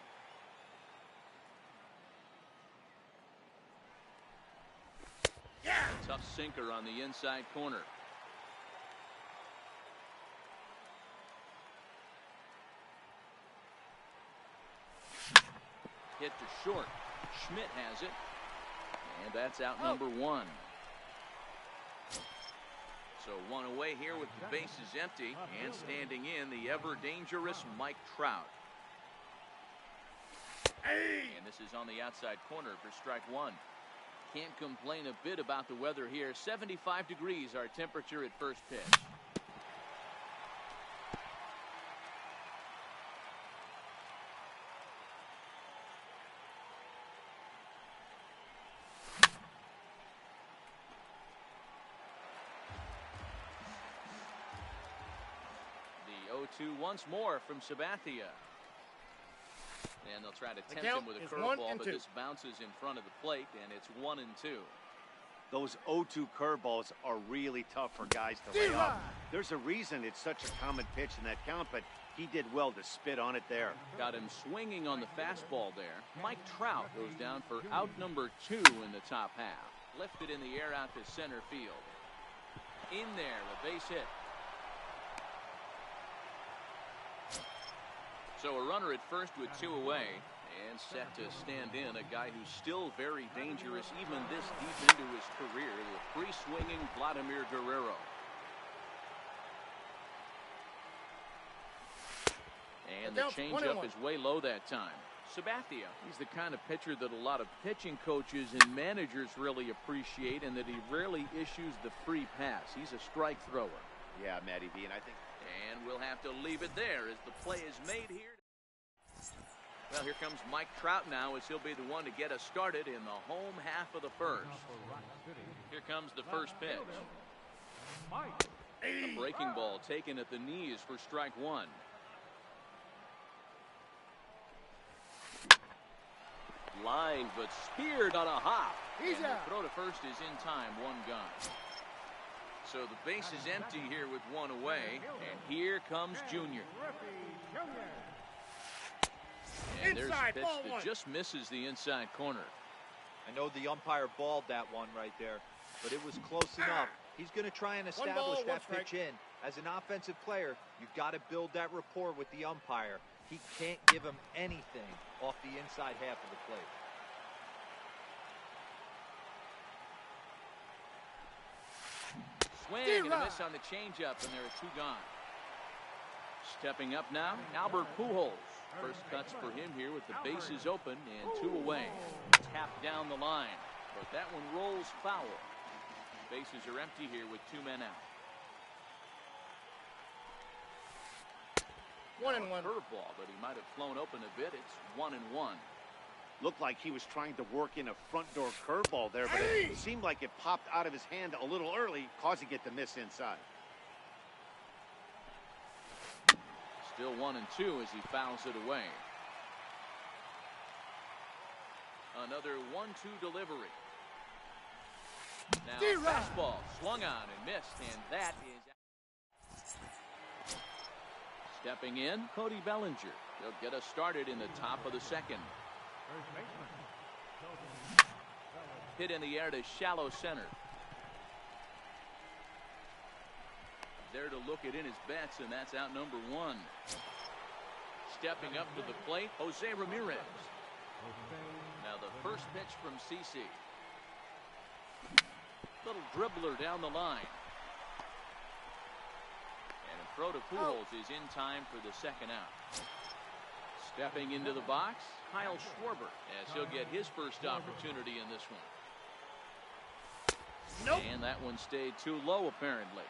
Tough sinker on the inside corner. Hit to short. Schmidt has it. And that's out number one. So one away here with the bases empty, and standing in the ever-dangerous Mike Trout. And this is on the outside corner for strike one. Can't complain a bit about the weather here. 75 degrees our temperature at first pitch. The 0-2 once more from Sabathia. And they'll try to tempt him with a curveball, but this bounces in front of the plate, and it's 1-2. Those 0-2 curveballs are really tough for guys to lay off. There's a reason it's such a common pitch in that count, but he did well to spit on it there. Got him swinging on the fastball there. Mike Trout goes down for out number 2 in the top half. Lifted in the air out to center field. In there, a base hit. So a runner at first with 2 away, and set to stand in a guy who's still very dangerous even this deep into his career, the free-swinging Vladimir Guerrero. And the changeup is way low that time. Sabathia, he's the kind of pitcher that a lot of pitching coaches and managers really appreciate, and that he rarely issues the free pass. He's a strike thrower. Yeah, Matty V, and I think... And we'll have to leave it there as the play is made here. Well, here comes Mike Trout now as he'll be the one to get us started in the home half of the first. Here comes the first pitch. A breaking ball taken at the knees for strike one. Line, but speared on a hop. And the throw to first is in time, 1 gone. So the base is empty here with 1 away, and here comes Junior. And there's a pitch that just misses the inside corner. I know the umpire balled that one right there, but it was close enough. He's going to try and establish that pitch in. As an offensive player, you've got to build that rapport with the umpire. He can't give him anything off the inside half of the plate. Swing and a miss on the changeup, and there are 2 gone. Stepping up now, Albert Pujols. First cuts for him here with the bases open and 2 away. Tapped down the line, but that one rolls foul. Bases are empty here with 2 men out. 1-1. Curveball, but he might have flown open a bit. It's 1-1. Looked like he was trying to work in a front door curveball there, but it seemed like it popped out of his hand a little early, causing it to miss inside. Still 1-2 as he fouls it away. Another 1-2 delivery. Now fastball swung on and missed, and that is out. Stepping in, Cody Bellinger. He'll get us started in the top of the second. Hit in the air to shallow center. There to look it in his bets, and that's out number 1. Stepping up to the plate, Jose Ramirez. Now the first pitch from CC. Little dribbler down the line. And a throw to Pujols is in time for the second out. Stepping into the box, Kyle Schwarber, as he'll get his first opportunity in this one. And that one stayed too low, apparently.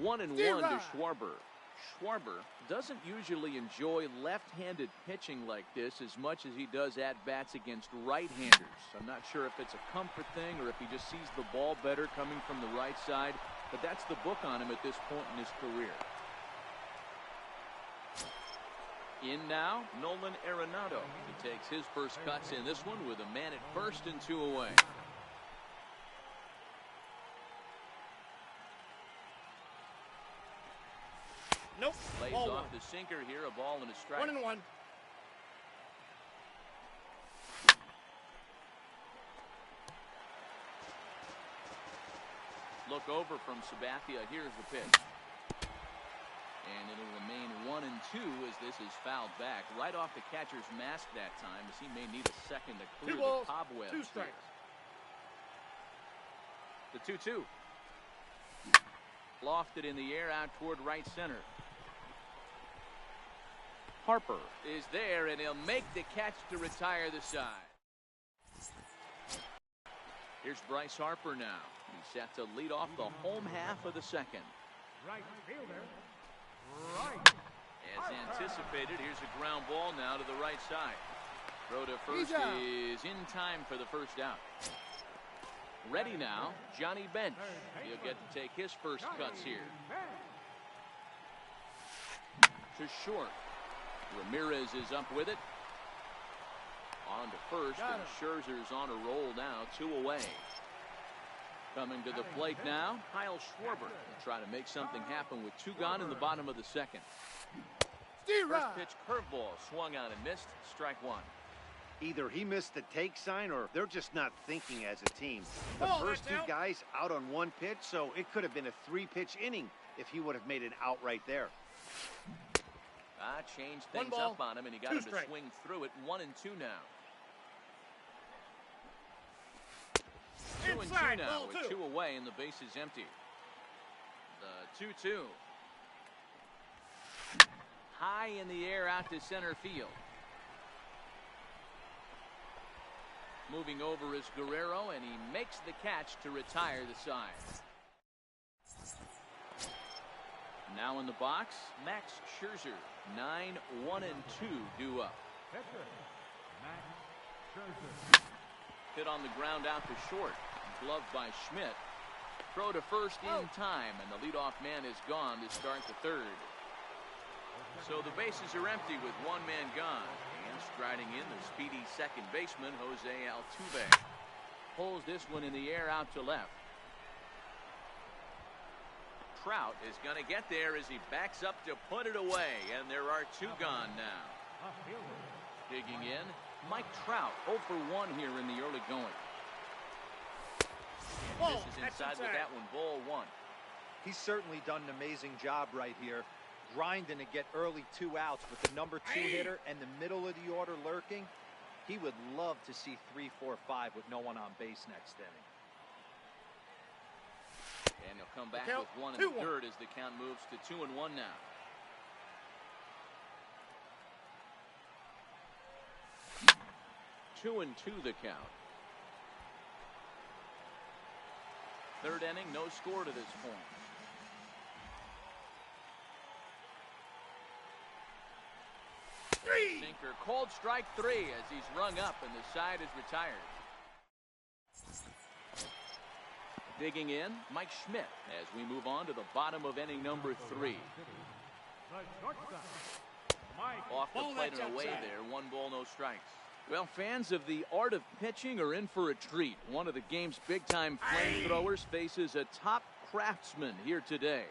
1-1 to Schwarber. Schwarber doesn't usually enjoy left-handed pitching like this as much as he does at-bats against right-handers. I'm not sure if it's a comfort thing or if he just sees the ball better coming from the right side, but that's the book on him at this point in his career. In now, Nolan Arenado. He takes his first cuts in this one with a man at first and 2 away. Nope. Lays off the sinker here, a ball and a strike. 1-1. Look over from Sabathia. Here's the pitch. And it'll remain 1-2 as this is fouled back. Right off the catcher's mask that time, as he may need a second to clear the cobwebs. 2 strikes. The 2-2. Lofted in the air out toward right center. Harper is there, and he'll make the catch to retire the side. Here's Bryce Harper now. He's set to lead off the home half of the second. Right fielder. Right. As anticipated, here's a ground ball now to the right side. Throw to first is in time for the first out. Ready now, Johnny Bench. He'll get to take his first cuts here. To short. Ramirez is up with it. On to first, and Scherzer's on a roll now, 2 away. Coming to the plate now, Kyle Schwarber will try to make something happen with 2 gone in the bottom of the second. First pitch curveball swung on and missed. Strike 1. Either he missed the take sign or they're just not thinking as a team. The first 2 guys out on 1 pitch, so it could have been a 3-pitch inning if he would have made an out right there. Changed things up on him, and he got him to swing through it. 1-2 now. 2-2 now with 2 away, and the base is empty. The 2-2. High in the air out to center field. Moving over is Guerrero, and he makes the catch to retire the side. Now in the box, Max Scherzer. 9-1-2 due up. Max Scherzer. Hit on the ground out to short. Gloved by Schmidt. Throw to first in time, and the leadoff man is gone to start the third. So the bases are empty with 1 man gone. And striding in, the speedy second baseman, Jose Altuve. Pulls this one in the air out to left. Trout is going to get there as he backs up to put it away, and there are 2 gone now. Digging in, Mike Trout 0 for 1 here in the early going. And this is inside with that one, ball 1. He's certainly done an amazing job right here, grinding to get early 2 outs with the number 2 hitter and the middle of the order lurking. He would love to see 3, 4, 5 with no one on base next inning. And he'll come back with 1 in the third as the count moves to 2-1 now. Two and 2 the count. Third inning, no score to this point. Sinker called strike 3 as he's rung up and the side is retired. Digging in, Mike Schmidt as we move on to the bottom of inning number 3. Off the plate and away there, 1 ball, no strikes. Well, fans of the art of pitching are in for a treat. One of the game's big-time flamethrowers faces a top craftsman here today.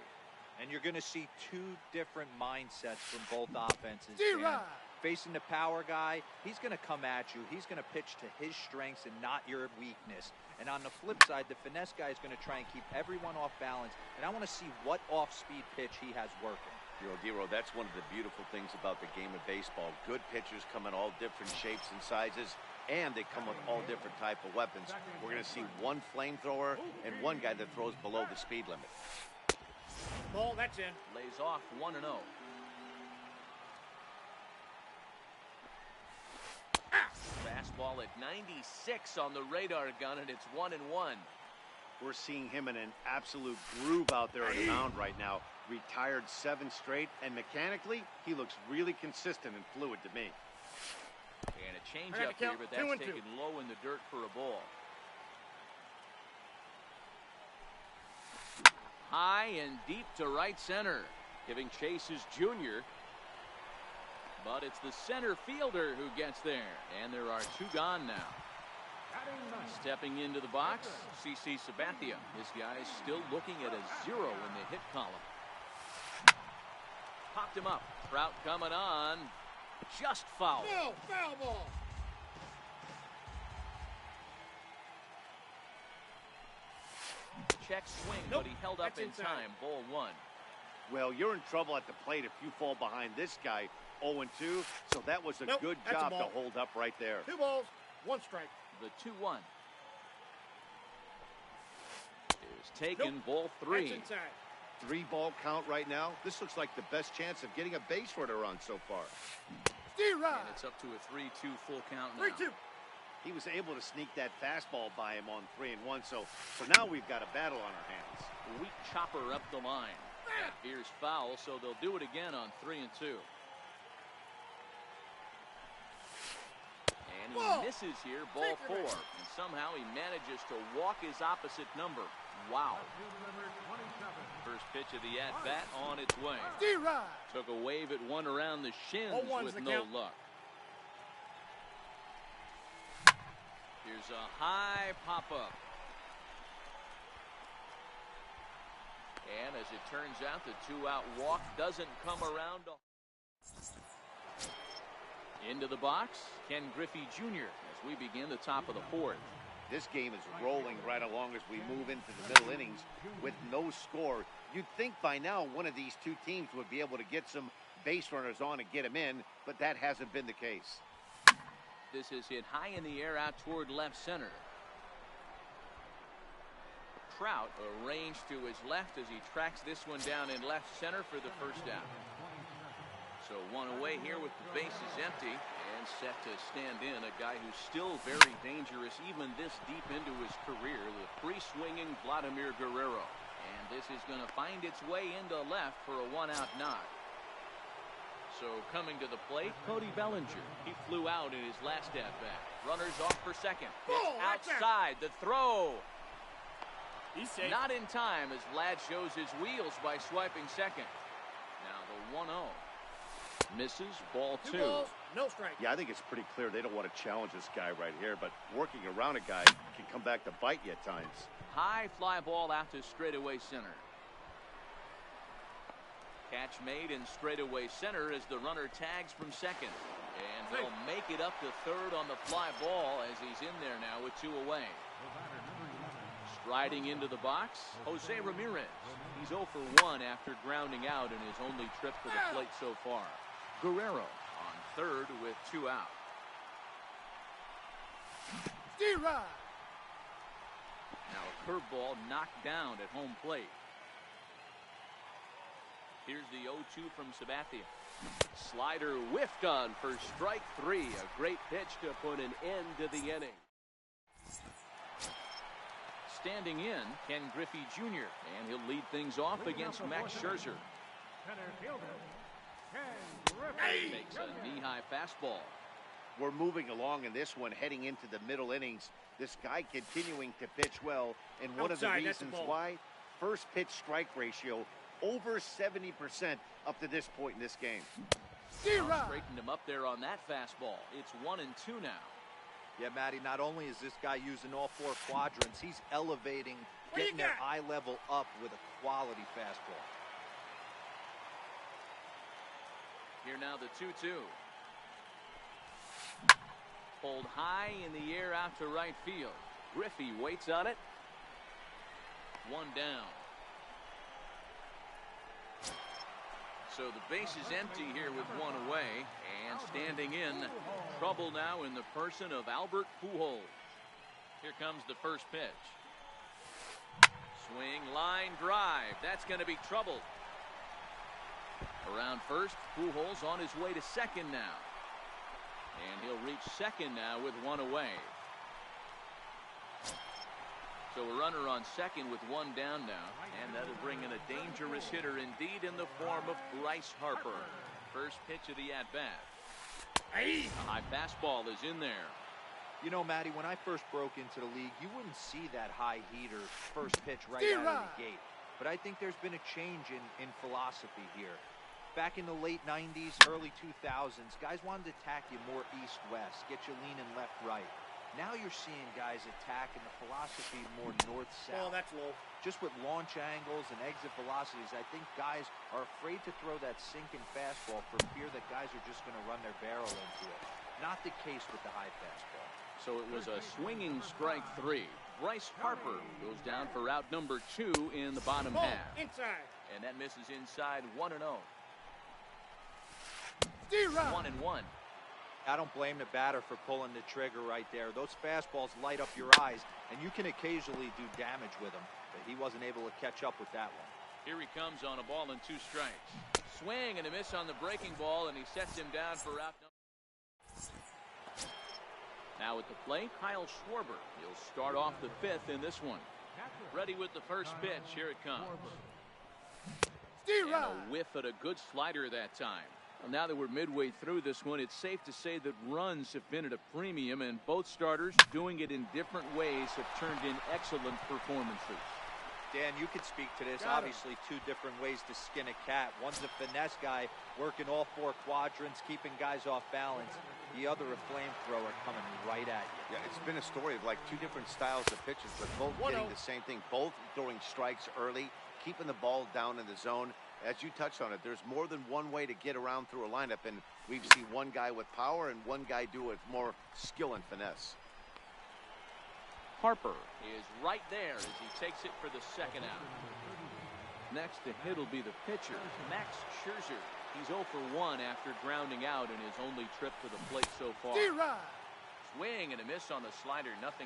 And you're going to see 2 different mindsets from both offenses. Facing the power guy, he's going to come at you. He's going to pitch to his strengths and not your weakness. And on the flip side, the finesse guy is going to try and keep everyone off balance. And I want to see what off-speed pitch he has working. Dero, that's one of the beautiful things about the game of baseball. Good pitchers come in all different shapes and sizes, and they come with all different type of weapons. We're going to see 1 flamethrower and 1 guy that throws below the speed limit. Ball, that's in. Lays off 1-0. Fastball at 96 on the radar gun, and it's 1-1. We're seeing him in an absolute groove out there on the mound right now. Retired 7 straight, and mechanically, he looks really consistent and fluid to me. And a changeup here, but that's taken low in the dirt for a ball. High and deep to right center. Giving chase is Junior. But it's the center fielder who gets there. And there are 2 gone now. Stepping into the box, CC Sabathia. This guy is still looking at a 0 in the hit column. Popped him up. Trout coming on. Just foul. No, foul ball. Check swing, but he held up in time. Ball 1. Well, you're in trouble at the plate if you fall behind this guy 0-2, so that was a good job to hold up right there. 2 balls, 1 strike. The 2-1 is taken. Ball 3. That's inside. 3-ball count right now. This looks like the best chance of getting a base runner on so far. And it's up to a 3-2 full count now. 3-2. He was able to sneak that fastball by him on 3-1, so now we've got a battle on our hands. Weak chopper up the line. That veers foul, so they'll do it again on 3-2. And he misses here, ball 4. And somehow he manages to walk his opposite number. Wow. First pitch of the at-bat on its way. Took a wave at one around the shins with no luck. Here's a high pop-up. And as it turns out, the 2-out walk doesn't come around. Into the box, Ken Griffey Jr. as we begin the top of the 4th. This game is rolling right along as we move into the middle innings with no score. You'd think by now one of these 2 teams would be able to get some base runners on and get them in, but that hasn't been the case. This is hit high in the air out toward left center. Trout arranged to his left as he tracks this one down in left center for the first out. So 1 away here with the bases empty and set to stand in. A guy who's still very dangerous even this deep into his career, the free-swinging Vladimir Guerrero. And this is going to find its way into left for a 1-out knock. So coming to the plate, Cody Bellinger. He flew out in his last at-bat. Runners off for second. Pitch outside. The throw. He's safe. Not in time as Vlad shows his wheels by swiping second. Now the 1-0. Misses, ball 2. 2 balls, no strike. Yeah, I think it's pretty clear they don't want to challenge this guy right here, but working around a guy can come back to bite you at times. High fly ball out to straightaway center. Catch made in straightaway center as the runner tags from second. And he'll make it up to third on the fly ball as he's in there now with 2 away. Striding into the box, Jose Ramirez. He's 0 for 1 after grounding out in his only trip to the plate so far. Guerrero on third with 2 out. Now a curveball knocked down at home plate. Here's the 0-2 from Sabathia. Slider whiffed on for strike 3. A great pitch to put an end to the inning. Standing in, Ken Griffey Jr. And he'll lead things off against Max Scherzer. Makes a knee-high fastball. We're moving along in this one, heading into the middle innings. This guy continuing to pitch well, and one of the reasons why, first pitch strike ratio over 70% up to this point in this game. Straightened him up there on that fastball. It's 1-2 now. Yeah, Matty, not only is this guy using all 4 quadrants, he's elevating, getting that eye level up with a quality fastball. Here now the 2-2. Pulled high in the air out to right field. Griffey waits on it. 1 down. So the base is empty here with 1 away. And standing in, trouble now in the person of Albert Pujols. Here comes the first pitch. Swing, line, drive. That's going to be trouble. Around first, Pujols on his way to second now. And he'll reach second now with 1 away. So a runner on second with one down now, and that'll bring in a dangerous hitter indeed in the form of Bryce Harper. First pitch of the at-bat. A high fastball is in there. You know, Matty, when I first broke into the league, you wouldn't see that high heater first pitch right out of the gate. But I think there's been a change in philosophy here. Back in the late 90s, early 2000s, guys wanted to attack you more east-west, get you leaning left-right. Now you're seeing guys attack in the philosophy more north-south. Oh, that's low. Just with launch angles and exit velocities, I think guys are afraid to throw that sinking fastball for fear that guys are just going to run their barrel into it. Not the case with the high fastball. So it was a swinging strike 3. Bryce Harper goes down for out number 2 in the bottom half. Inside. And that misses inside 1-0. 1-1. I don't blame the batter for pulling the trigger right there. Those fastballs light up your eyes, and you can occasionally do damage with them. But he wasn't able to catch up with that one. Here he comes on a ball and 2 strikes. Swing and a miss on the breaking ball, and he sets him down for out number. Now at the plate, Kyle Schwarber. He'll start off the 5th in this one. Ready with the first pitch. Here it comes. And a whiff at a good slider that time. Well, now that we're midway through this one, it's safe to say that runs have been at a premium, and both starters, doing it in different ways, have turned in excellent performances. Dan, you could speak to this. Obviously, 2 different ways to skin a cat. One's a finesse guy, working all 4 quadrants, keeping guys off balance. The other, a flamethrower coming right at you. Yeah, it's been a story of like 2 different styles of pitches, but both getting the same thing. Both throwing strikes early, keeping the ball down in the zone. As you touched on it, there's more than one way to get around through a lineup, and we've seen one guy with power and one guy do it with more skill and finesse. Harper is right there as he takes it for the second out. Next to hit will be the pitcher, Max Scherzer. He's 0 for 1 after grounding out in his only trip to the plate so far. Swing and a miss on the slider, 0-1.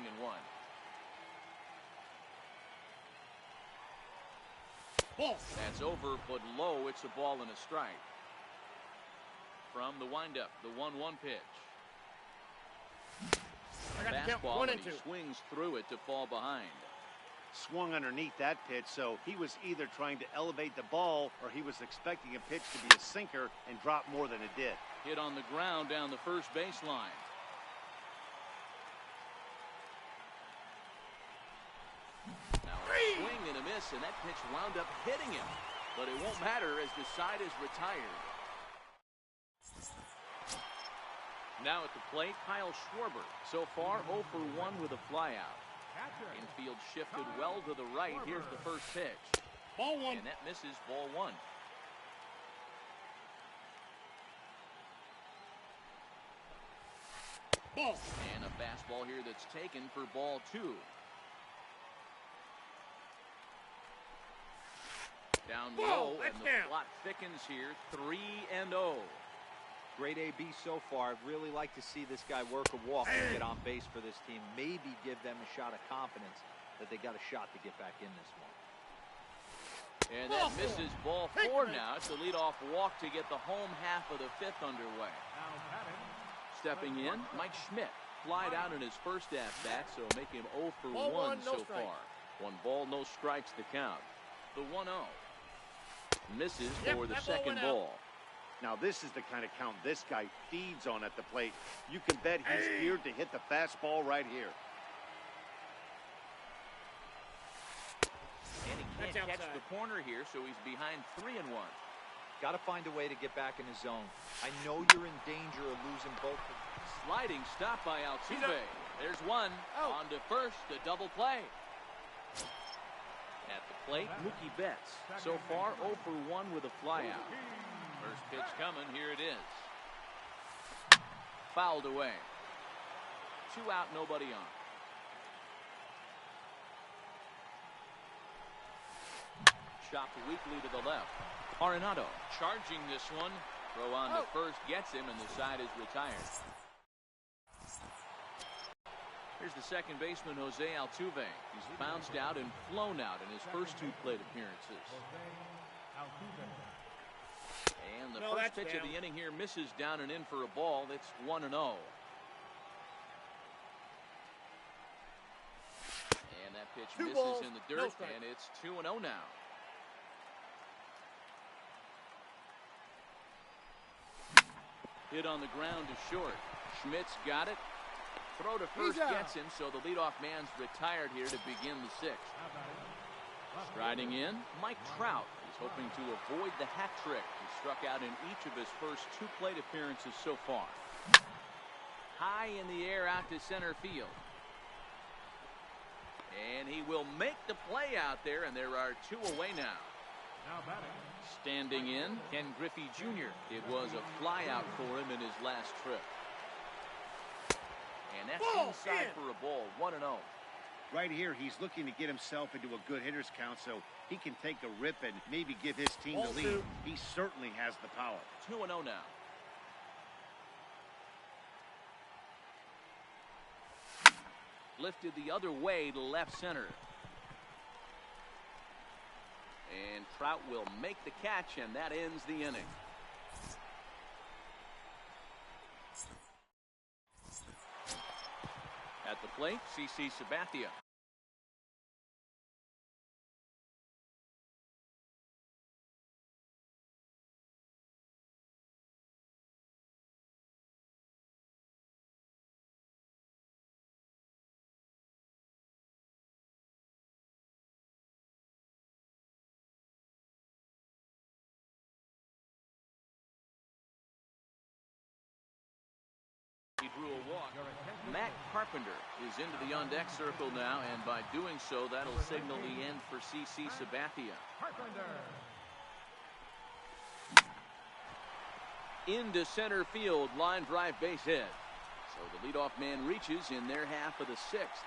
Ball. That's over, but low. It's a ball and a strike. From the windup, the 1-1 pitch. Fastball, and he swings through it to fall behind. Swung underneath that pitch, so he was either trying to elevate the ball or he was expecting a pitch to be a sinker and drop more than it did. Hit on the ground down the first baseline. Now a swing and a miss, and that pitch wound up hitting him. But it won't matter as the side is retired. Now at the plate, Kyle Schwarber. So far, 0 for 1 with a flyout. Infield shifted well to the right. Here's the first pitch. Ball 1. And that misses, ball 1. Ball. And a fastball here that's taken for ball 2. Down low, and the plot thickens here. 3-0. Great AB so far. I'd really like to see this guy work a walk and get on base for this team. Maybe give them a shot of confidence that they got a shot to get back in this one. And that misses, ball 4 now. It's the leadoff walk to get the home half of the 5th underway. Stepping in, Mike Schmidt. Flied out in his first at-bat, so make him 0 for 1 so far. 1 ball, no strikes to count. The 1-0. Misses for the second ball. Now this is the kind of count this guy feeds on at the plate. You can bet he's geared to hit the fastball right here. And he can't catch the corner here, so he's behind 3-1. Got to find a way to get back in the zone. I know you're in danger of losing both. Sliding stop by Altuve. There's one. On to first, a double play. At the plate, Mookie Betts. So far, 0 for 1 with a flyout. First pitch coming, here it is. Fouled away. 2 out, nobody on. Chopped weakly to the left. Arenado charging this one. Throw on to first gets him, and the side is retired. Here's the second baseman, Jose Altuve. He's bounced out and flown out in his first 2 plate appearances. And the first pitch of the inning here misses down and in for a ball. It's 1-0. And that Pitch Two misses balls, in the no dirt, strike. and it's 2-0 now. Hit on the ground to short. Schmidt's got it. Throw to first gets him, so the leadoff man's retired here to begin the sixth. Striding in, Mike Trout is hoping to avoid the hat trick. He struck out in each of his first 2 plate appearances so far. High in the air out to center field. And he will make the play out there, and there are 2 away now. Now batting. Standing in, Ken Griffey Jr. It was a flyout for him in his last trip. And that's inside for a ball, 1-0. Right here, he's looking to get himself into a good hitter's count so he can take a rip and maybe give his team the lead. He certainly has the power. 2-0 now. Lifted the other way to left center. And Trout will make the catch, and that ends the inning. At the plate, CC Sabathia. He drew a walk. Matt Carpenter is into the on-deck circle now, and by doing so, that'll signal the end for CC Sabathia. Into center field, line drive base hit. So the leadoff man reaches in their half of the sixth.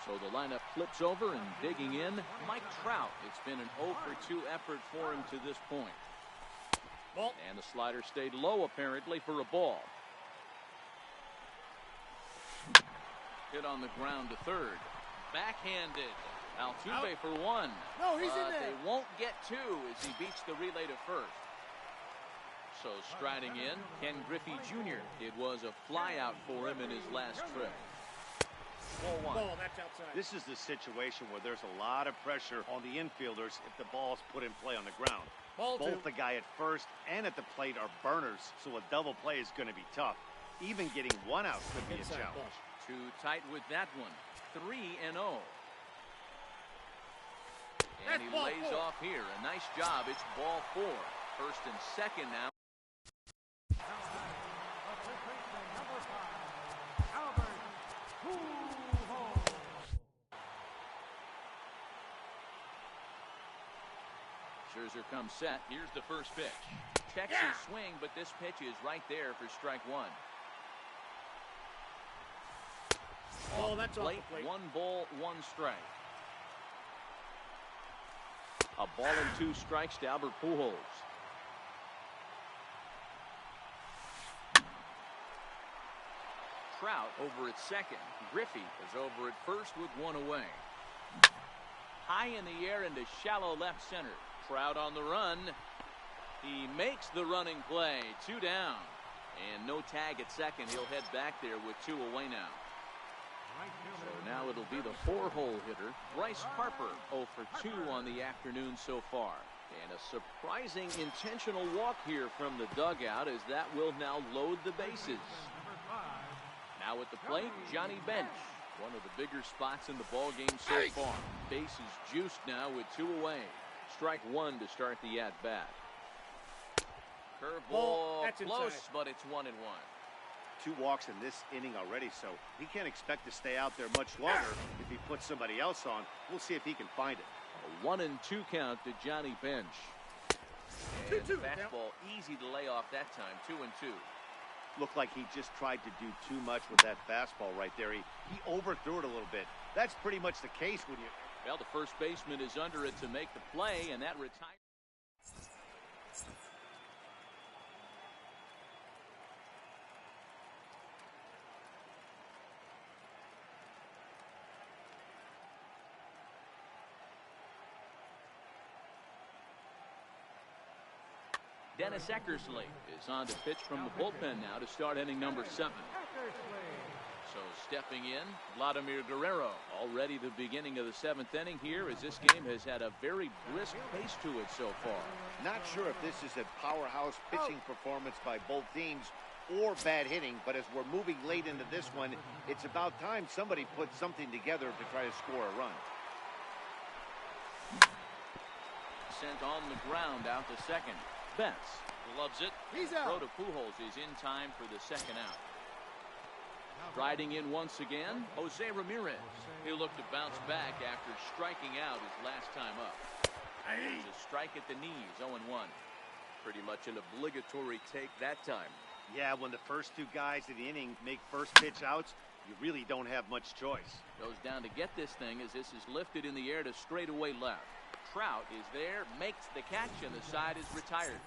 So the lineup flips over, and digging in, Mike Trout. It's been an 0-for-2 effort for him to this point. And the slider stayed low, apparently, for a ball. Hit on the ground to third. Backhanded. Altuve for 1. No, he's in there. They won't get 2 as he beats the relay to first. So striding in, Ken Griffey Jr. It was a flyout for him in his last trip. Ball 1. That's outside. This is the situation where there's a lot of pressure on the infielders if the ball's put in play on the ground. Both the guy at first and at the plate are burners, so a double play is going to be tough. Even getting 1 out could be a challenge. Too tight with that one. 3-0. And he lays off here. A nice job. It's ball 4. First and second now. Scherzer comes set. Here's the first pitch. Checks his swing, but this pitch is right there for strike 1. That's off the plate. 1 ball, 1 strike. A ball and 2 strikes to Albert Pujols. Trout over at second. Griffey is over at first with 1 away. High in the air into shallow left center. Trout on the run. He makes the running play. 2 down. And no tag at second. He'll head back there with 2 away now. So now it'll be the 4-hole hitter, Bryce Harper, 0 for 2 on the afternoon so far. And a surprising intentional walk here from the dugout, as that will now load the bases. Now at the plate, Johnny Bench. One of the bigger spots in the ball game so far. Bases juiced now with 2 away. Strike 1 to start the at-bat. Curveball close, but it's 1-1. 2 walks in this inning already, so he can't expect to stay out there much longer. If he puts somebody else on, we'll see if he can find it. A 1-2 count to Johnny Bench. And the fastball easy to lay off that time. 2-2. Looked like he just tried to do too much with that fastball right there. He overthrew it a little bit. That's pretty much the case when you... Well, the first baseman is under it to make the play, and that retires. Dennis Eckersley is on to pitch from the bullpen now to start inning number 7. So stepping in, Vladimir Guerrero. Already the beginning of the 7th inning here, as this game has had a very brisk pace to it so far. Not sure if this is a powerhouse pitching performance by both teams or bad hitting, but as we're moving late into this one, it's about time somebody puts something together to try to score a run. Sent on the ground out to second. Betts loves it. He's out. Throw to Pujols is in time for the 2nd out. Riding in once again, Jose Ramirez. He'll look to bounce back after striking out his last time up. There's a strike at the knees, 0-1. Pretty much an obligatory take that time. Yeah, when the first two guys in the inning make first pitch outs, you really don't have much choice. Goes down to get this thing as this is lifted in the air to straightaway left. Trout is there, makes the catch, and the side is retired.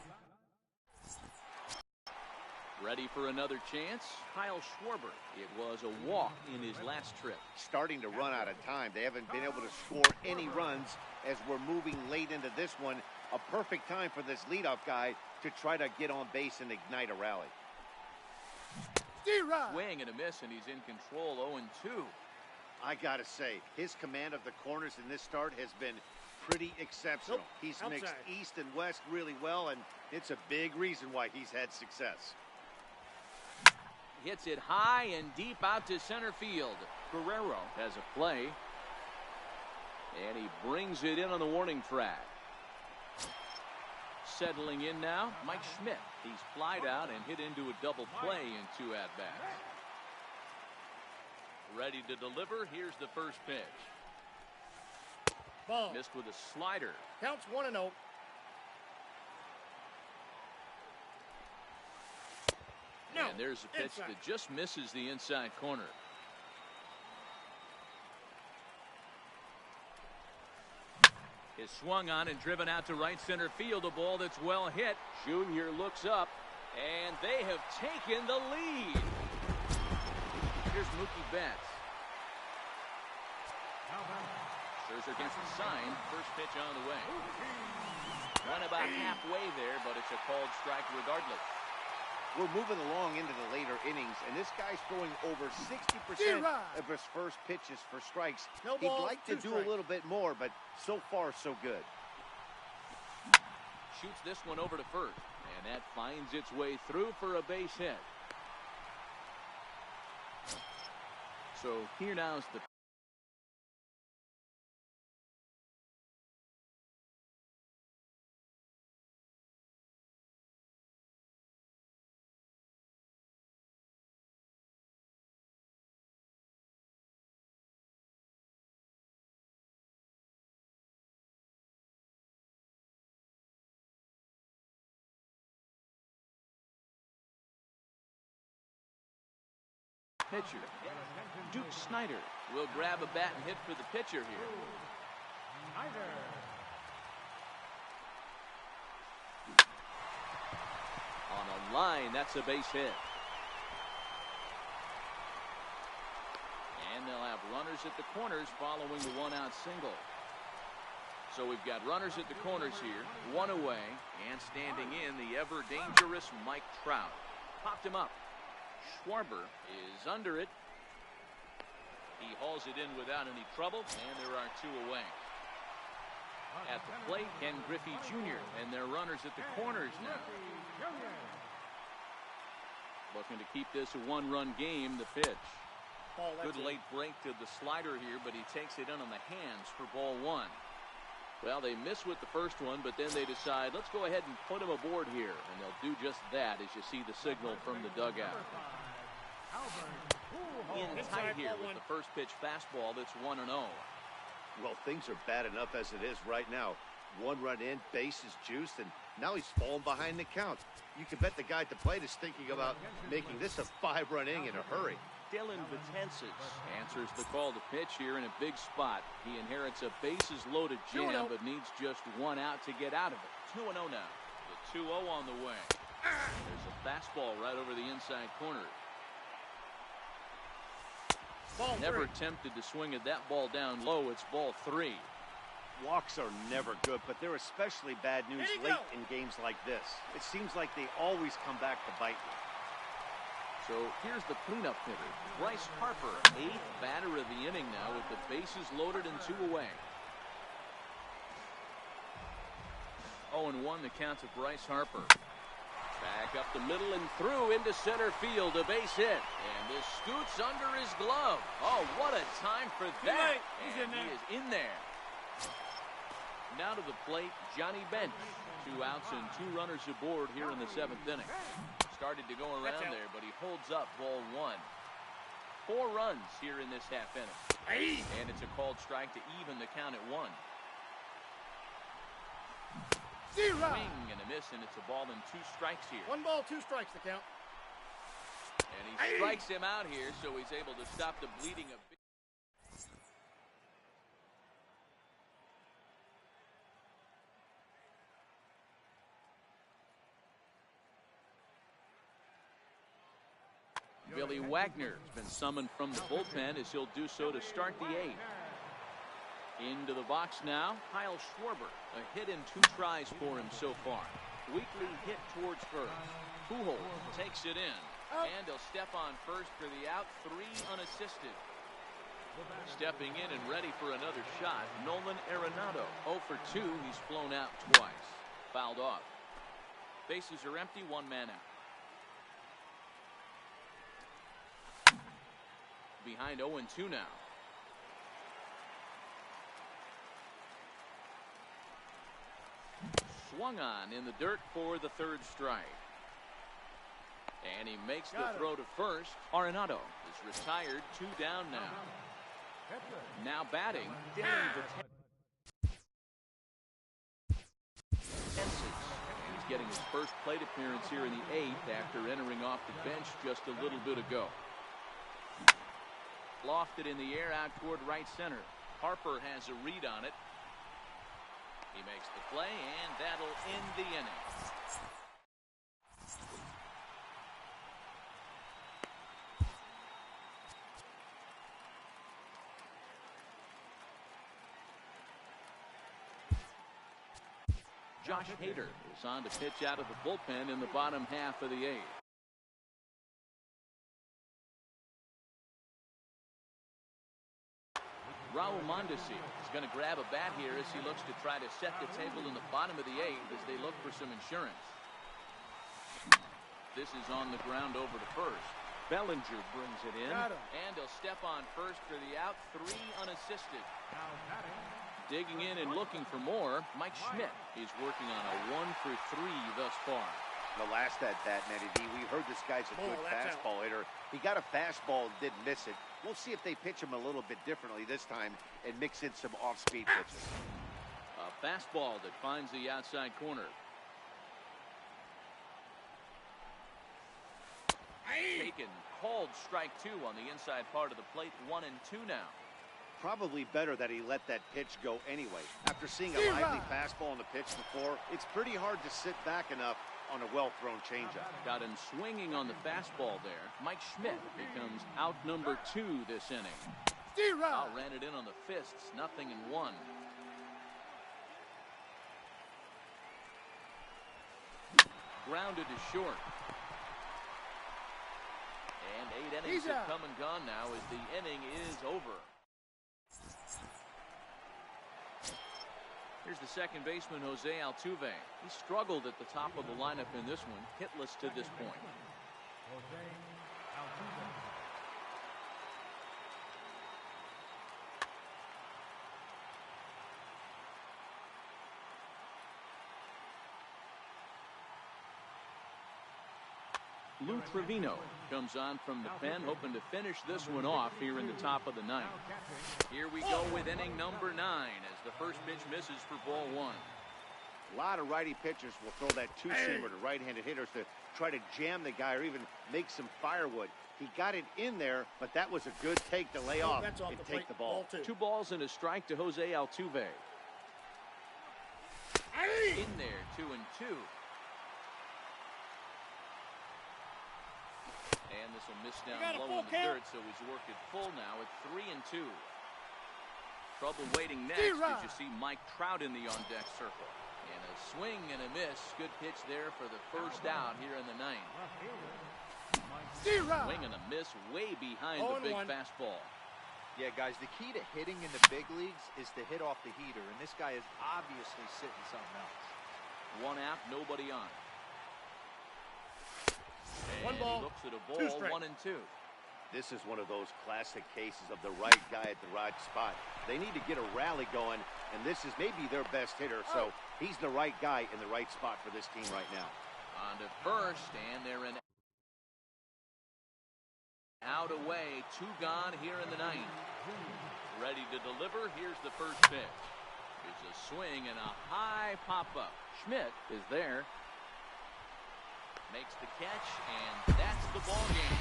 Ready for another chance? Kyle Schwarber. It was a walk in his last trip. Starting to run out of time. They haven't been able to score any runs as we're moving late into this one. A perfect time for this leadoff guy to try to get on base and ignite a rally. Swing and a miss, and he's in control, 0-2. I gotta say, his command of the corners in this start has been pretty exceptional. He's mixed east and west really well, and it's a big reason why he's had success. Hits it high and deep out to center field. Guerrero has a play. And he brings it in on the warning track. Settling in now, Mike Schmidt. He's flied out and hit into a double play in 2 at-bats. Ready to deliver. Here's the first pitch. Ball. Missed with a slider. Counts 1-0. And there's a pitch that just misses the inside corner. Is swung on and driven out to right center field. A ball that's well hit. Junior looks up, and they have taken the lead. Here's Mookie Betts. Scherzer gets the sign. First pitch on the way. Went about halfway there, but it's a called strike regardless. We're moving along into the later innings, and this guy's throwing over 60% of his first pitches for strikes. He'd like to do a little bit more, but so far, so good. Shoots this one over to first, and that finds its way through for a base hit. So here now's the pitcher. Duke Snider will grab a bat and hit for the pitcher here. On a line, that's a base hit. And they'll have runners at the corners following the 1-out single. So we've got runners at the corners here, 1 away, and standing in the ever-dangerous Mike Trout. Popped him up. Schwarber is under it. He hauls it in without any trouble, and there are 2 away. At the plate, Ken Griffey Jr., and their runners at the corners now. Looking to keep this a 1-run game, the pitch. Good late break to the slider here, but he takes it in on the hands for ball 1. Well, they miss with the first one, but then they decide, let's go ahead and put him aboard here. And they'll do just that as you see the signal from the dugout. In tight here with the first pitch fastball that's 1-0. Well, things are bad enough as it is right now. 1 run in, base is juiced, and now he's falling behind the count. You can bet the guy at the plate is thinking about making this a 5-run inning in a hurry. Dylan Betances answers the call to pitch here in a big spot. He inherits a bases-loaded jam, but needs just 1 out to get out of it. 2-0 now. The 2-0 on the way. There's a fastball right over the inside corner. Never attempted to swing at that ball down low. It's ball 3. Walks are never good, but they're especially bad news late in games like this. It seems like they always come back to bite you. So here's the cleanup hitter, Bryce Harper, 8th batter of the inning now with the bases loaded and 2 away. 0-1 the count to Bryce Harper. Back up the middle and through into center field, a base hit. And this scoots under his glove. Oh, what a time for that. And he is in there. Now to the plate, Johnny Bench. 2 outs and 2 runners aboard here in the 7th inning. Started to go around there, but he holds up ball 1. 4 runs here in this half inning. And it's a called strike to even the count at 1. Swing and a miss, and it's a ball and 2 strikes here. 1 ball, 2 strikes the count. And he strikes him out here, so he's able to stop the bleeding of. Billy Wagner has been summoned from the bullpen as he'll do so to start the 8th. Into the box now, Kyle Schwarber. A hit and 2 tries for him so far. Weekly hit towards first. Pujols takes it in. And he'll step on first for the out, 3 unassisted. Stepping in and ready for another shot, Nolan Arenado. 0 for 2, he's flown out twice. Fouled off. Bases are empty, 1 man out. Behind 0-2 now. Swung on in the dirt for the 3rd strike. And he makes the throw to first. Arenado is retired, 2 down now. Now batting, Dave He's getting his first plate appearance here in the 8th after entering off the bench just a little bit ago. Lofted in the air out toward right center. Harper has a read on it. He makes the play, and that'll end the inning. Josh Hader is on to pitch out of the bullpen in the bottom half of the 8th. Raul Mondesi is going to grab a bat here as he looks to try to set the table in the bottom of the 8th as they look for some insurance. This is on the ground over to first. Bellinger brings it in, and he'll step on first for the out, 3 unassisted. Digging in and looking for more, Mike Schmidt. He's working on a 1 for 3 thus far. The last at bat, Matty D, we heard this guy's a good fastball hitter. He got a fastball and didn't miss it. We'll see if they pitch him a little bit differently this time and mix in some off-speed pitches. A fastball that finds the outside corner. Taken, called strike 2 on the inside part of the plate. 1-2 now. Probably better that he let that pitch go anyway. After seeing a lively fastball on the pitch before, it's pretty hard to sit back enough on a well-thrown changeup. Got him swinging on the fastball there. Mike Schmidt becomes out number 2 this inning. Ran it in on the fists, 0-1. Grounded to short. And 8 innings have come and gone now as the inning is over. Here's the second baseman, Jose Altuve. He struggled at the top of the lineup in this one, hitless to this point. Jose Altuve. Lou Trevino comes on from the pen, hoping to finish this one off here in the top of the 9th. Here we go with inning number 9 as the first pitch misses for ball 1. A lot of righty pitchers will throw that 2-seamer to right-handed hitters to try to jam the guy or even make some firewood. He got it in there, but that was a good take to lay off and take the ball. 2 balls and a strike to Jose Altuve. In there, 2-2. And this will miss down low in the dirt, so he's worked it full now at 3-2. Trouble waiting next. Did you see Mike Trout in the on-deck circle? And a swing and a miss. Good pitch there for the first out here in the 9th. Swing and a miss way behind the big fastball. Yeah, guys, the key to hitting in the big leagues is to hit off the heater, and this guy is obviously sitting something else. One out, nobody on. And One ball, he looks at a ball, 2 strikes. 1-2. This is one of those classic cases of the right guy at the right spot. They need to get a rally going, and this is maybe their best hitter, so he's the right guy in the right spot for this team right now. On to first, and they're in. Out away, 2 gone here in the 9th. Ready to deliver, here's the first pitch. There's a swing and a high pop-up. Schmidt is there. Makes the catch, and that's the ball game.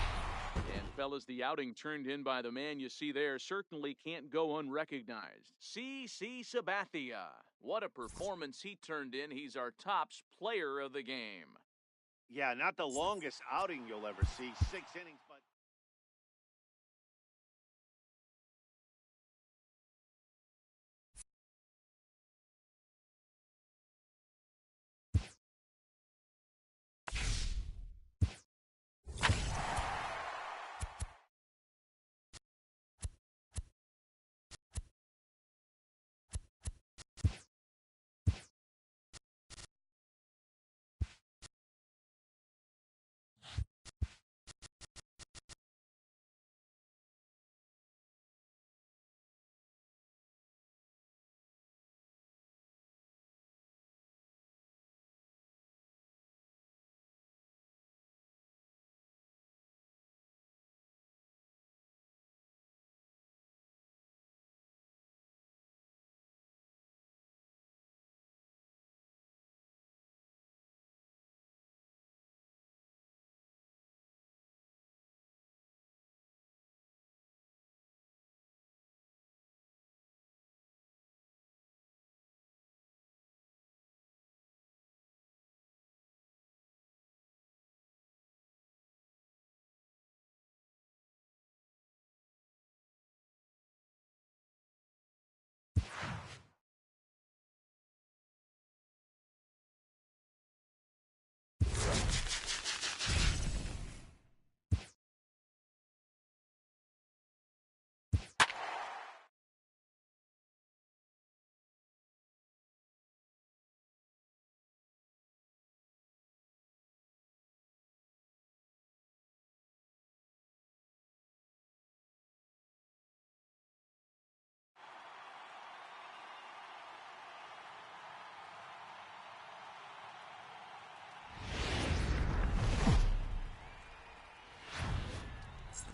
And fellas, the outing turned in by the man you see there certainly can't go unrecognized. C.C. Sabathia. What a performance he turned in. He's our tops player of the game. Yeah, not the longest outing you'll ever see. 6 innings, but...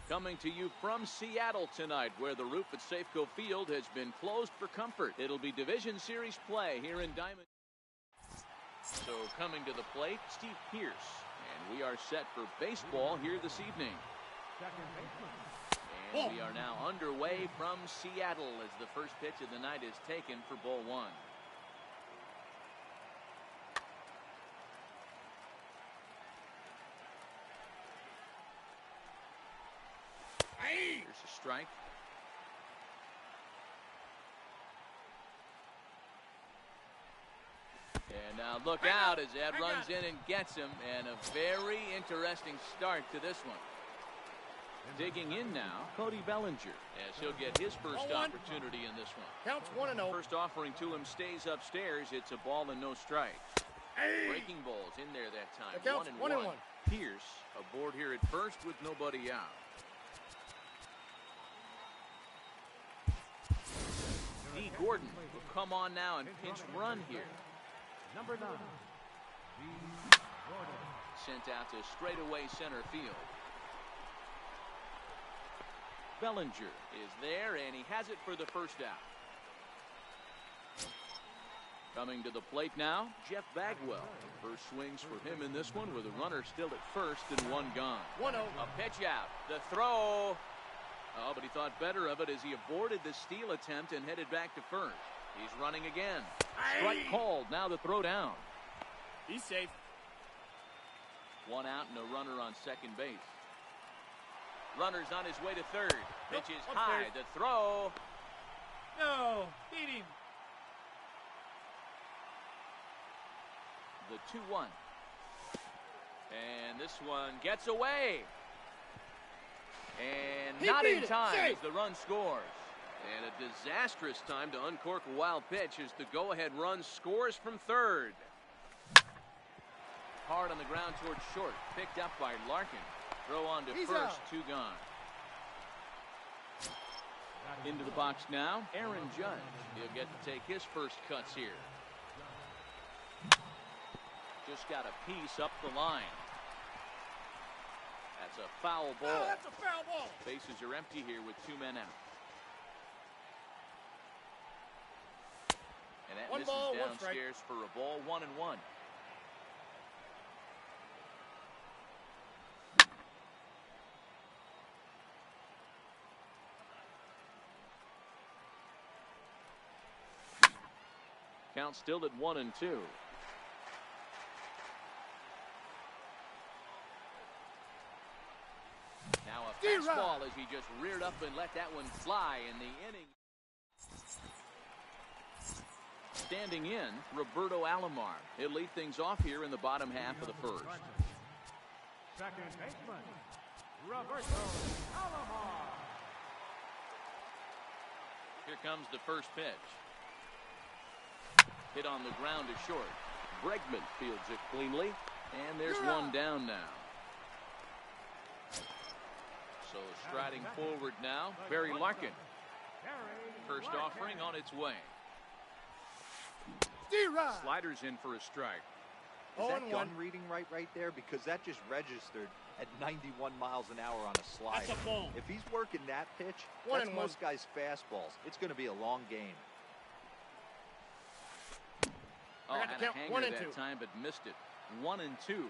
Coming to you from Seattle tonight, where the roof at Safeco Field has been closed for comfort. It'll be Division Series play here in Diamond. So coming to the plate, Steve Pierce. And we are set for baseball here this evening. And we are now underway from Seattle as the first pitch of the night is taken for ball 1. Here's a strike. And now look out as Ed runs in and gets him, and a very interesting start to this one. Digging in now, Cody Bellinger, as he'll get his first opportunity in this one. Counts 1-0. First offering to him stays upstairs. It's a ball and no strike. Breaking balls in there that time. 1-1. Pierce aboard here at first with nobody out. D. Gordon will come on now and pinch run here. Number 9, Sent out to straightaway center field. Bellinger is there, and he has it for the first out. Coming to the plate now, Jeff Bagwell. First swings for him in this one with a runner still at first and 1 gone. 1-0. A pitch out. The throw. Oh, but he thought better of it as he aborted the steal attempt and headed back to first. He's running again. Strike called. Now the throw down. He's safe. 1 out and a runner on second base. Runner's on his way to third. Pitch is high. The throw. No, beat him. The 2-1. And this one gets away. And not in time as the run scores. And a disastrous time to uncork a wild pitch as the go-ahead run scores from third. Hard on the ground towards short. Picked up by Larkin. Throw on to first. 2 gone. Into the box now, Aaron Judge. He'll get to take his first cuts here. Just got a piece up the line. That's a foul ball. Oh, that's a foul ball. Bases are empty here with 2 men out. And that One misses ball, one downstairs for a ball, 1-1. Count still at 1-2. Now a fastball as he just reared up and let that one fly in the inning. Standing in, Roberto Alomar. He'll lead things off here in the bottom half of the first. Second baseman, Roberto Alomar. Here comes the first pitch. Hit on the ground to short. Bregman fields it cleanly, and there's one down now. So striding forward now, Barry Larkin. First offering on its way. Sliders in for a strike. Is that gun reading right there? Because that just registered at 91 miles an hour on a slider. That's a ball. If he's working that pitch, that's most guys' fastballs. It's going to be a long game. Oh, had a hanger that time, but missed it. 1-2.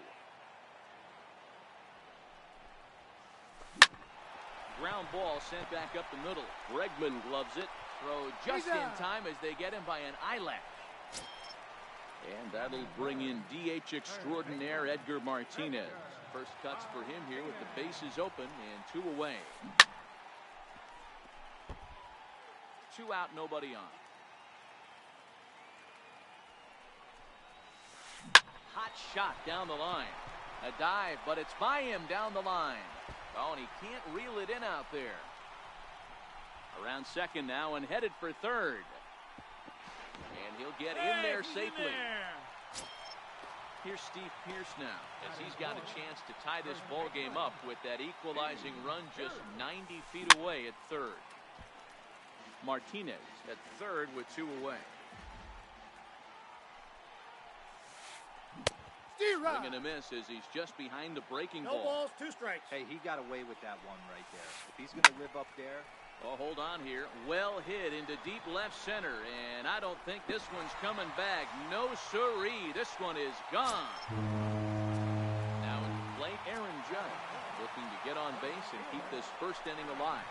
Ground ball sent back up the middle. Bregman gloves it. Throw just in time as they get him by an eyelash. And that'll bring in DH extraordinaire Edgar Martinez. First cuts for him here with the bases open and 2 away. 2 out, nobody on. Hot shot down the line. A dive, but it's by him down the line. Oh, and he can't reel it in out there. Around second now and headed for third. And he'll get in there safely. Here's Steve Pearce now as he's got a chance to tie this ball game up with that equalizing run just 90 feet away at third. Martinez at third with 2 away. Swing and a miss as he's just behind the breaking ball. No balls, 2 strikes. Hey, he got away with that one right there. If he's going to live up there. Oh, hold on here. Well hit into deep left center, and I don't think this one's coming back. No siree. This one is gone. Now in play, Aaron Judge looking to get on base and keep this first inning alive.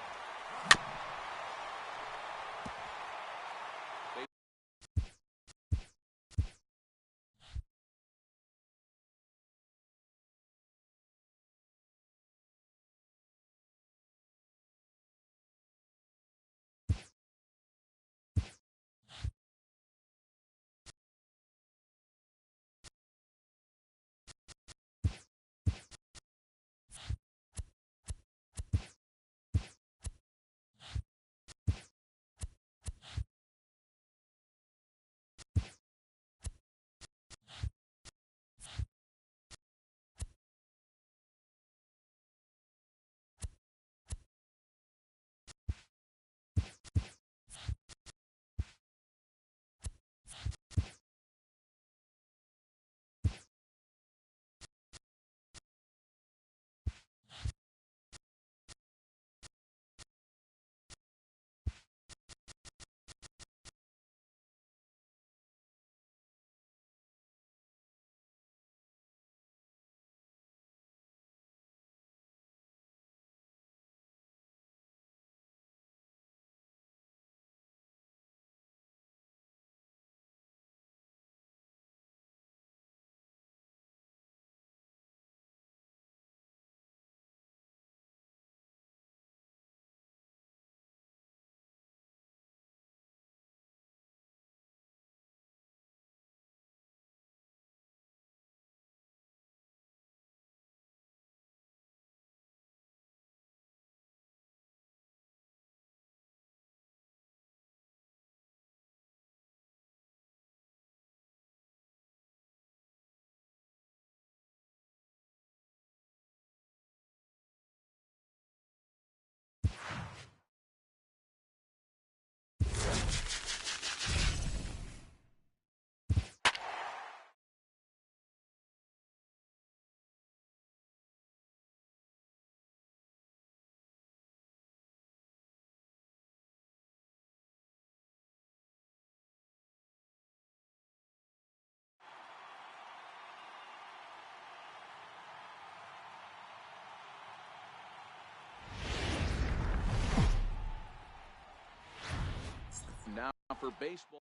for baseball.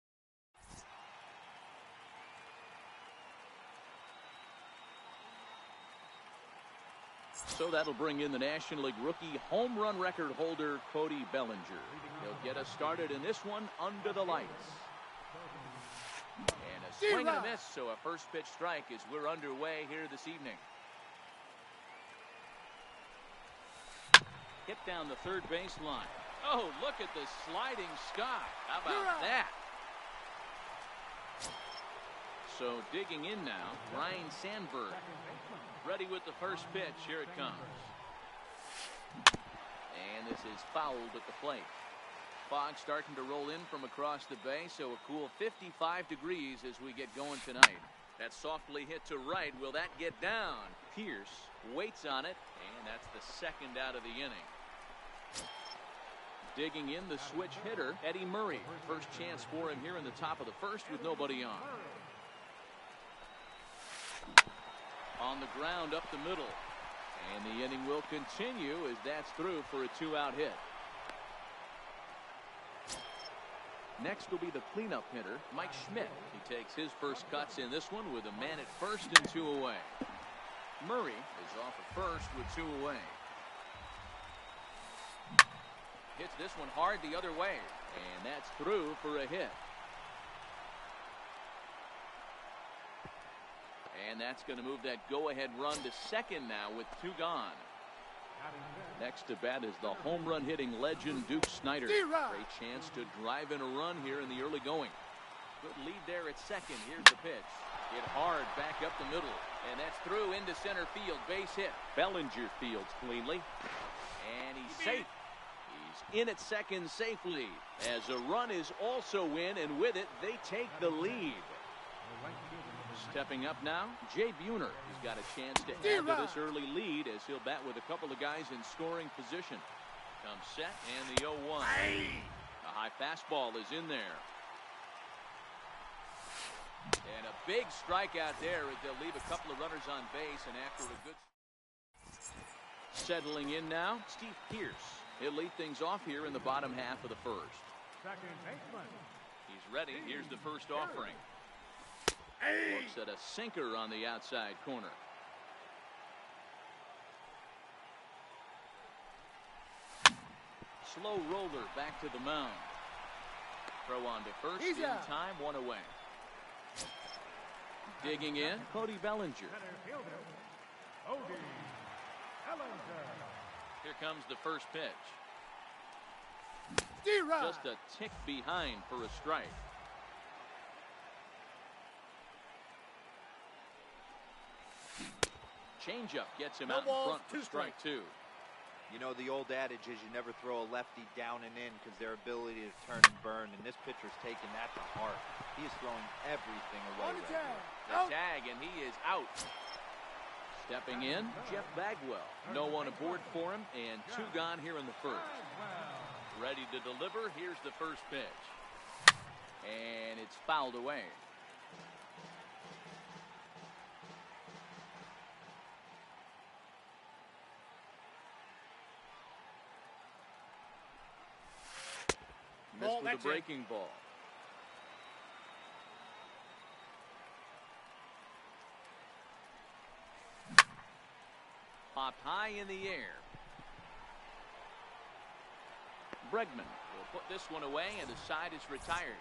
So that'll bring in the National League rookie home run record holder, Cody Bellinger. He'll get us started in this one under the lights. And a swing and a miss, so a first pitch strike as we're underway here this evening. Hit down the third baseline. Oh, look at the sliding sky. How about that? So digging in now, Ryan Sandberg. Ready with the first pitch. Here it comes. And this is fouled at the plate. Fog starting to roll in from across the bay, so a cool 55 degrees as we get going tonight. That softly hit to right. Will that get down? Pierce waits on it, and that's the second out of the inning. Digging in, the switch hitter, Eddie Murray. First chance for him here in the top of the first with nobody on. On the ground up the middle. And the inning will continue as that's through for a 2-out hit. Next will be the cleanup hitter, Mike Schmidt. He takes his first cuts in this one with a man at first and 2 away. Murray is off at first with 2 away. Hits this one hard the other way, and that's through for a hit. And that's going to move that go-ahead run to second now with 2 gone. Next to bat is the home run hitting legend Duke Snider. Great chance to drive in a run here in the early going. Good lead there at second. Here's the pitch. Hit hard back up the middle, and that's through into center field. Base hit. Bellinger fields cleanly, and he's safe. He's in at second safely as a run is also in, and with it they take the lead. Stepping up now, Jay Buhner. He's got a chance to add to this early lead as he'll bat with a couple of guys in scoring position. Comes set and the 0-1. A high fastball is in there. And a big strikeout there as they'll leave a couple of runners on base, and after a good... Settling in now, Steve Pierce. He'll lead things off here in the bottom half of the first. He's ready. Here's the first offering. Looks at a sinker on the outside corner. Slow roller back to the mound. Throw on to first in time, 1 away. Digging in, Cody Bellinger. Here comes the first pitch. Just a tick behind for a strike. Changeup gets him out in front for strike 2. You know, the old adage is you never throw a lefty down and in because their ability to turn and burn, and this pitcher's taking that to heart. He is throwing everything away. The tag, and he is out. Stepping in, Jeff Bagwell. No one aboard for him, and 2 gone here in the first. Ready to deliver. Here's the first pitch. And it's fouled away. Missed with a breaking ball. Popped high in the air. Bregman will put this one away, and the side is retired.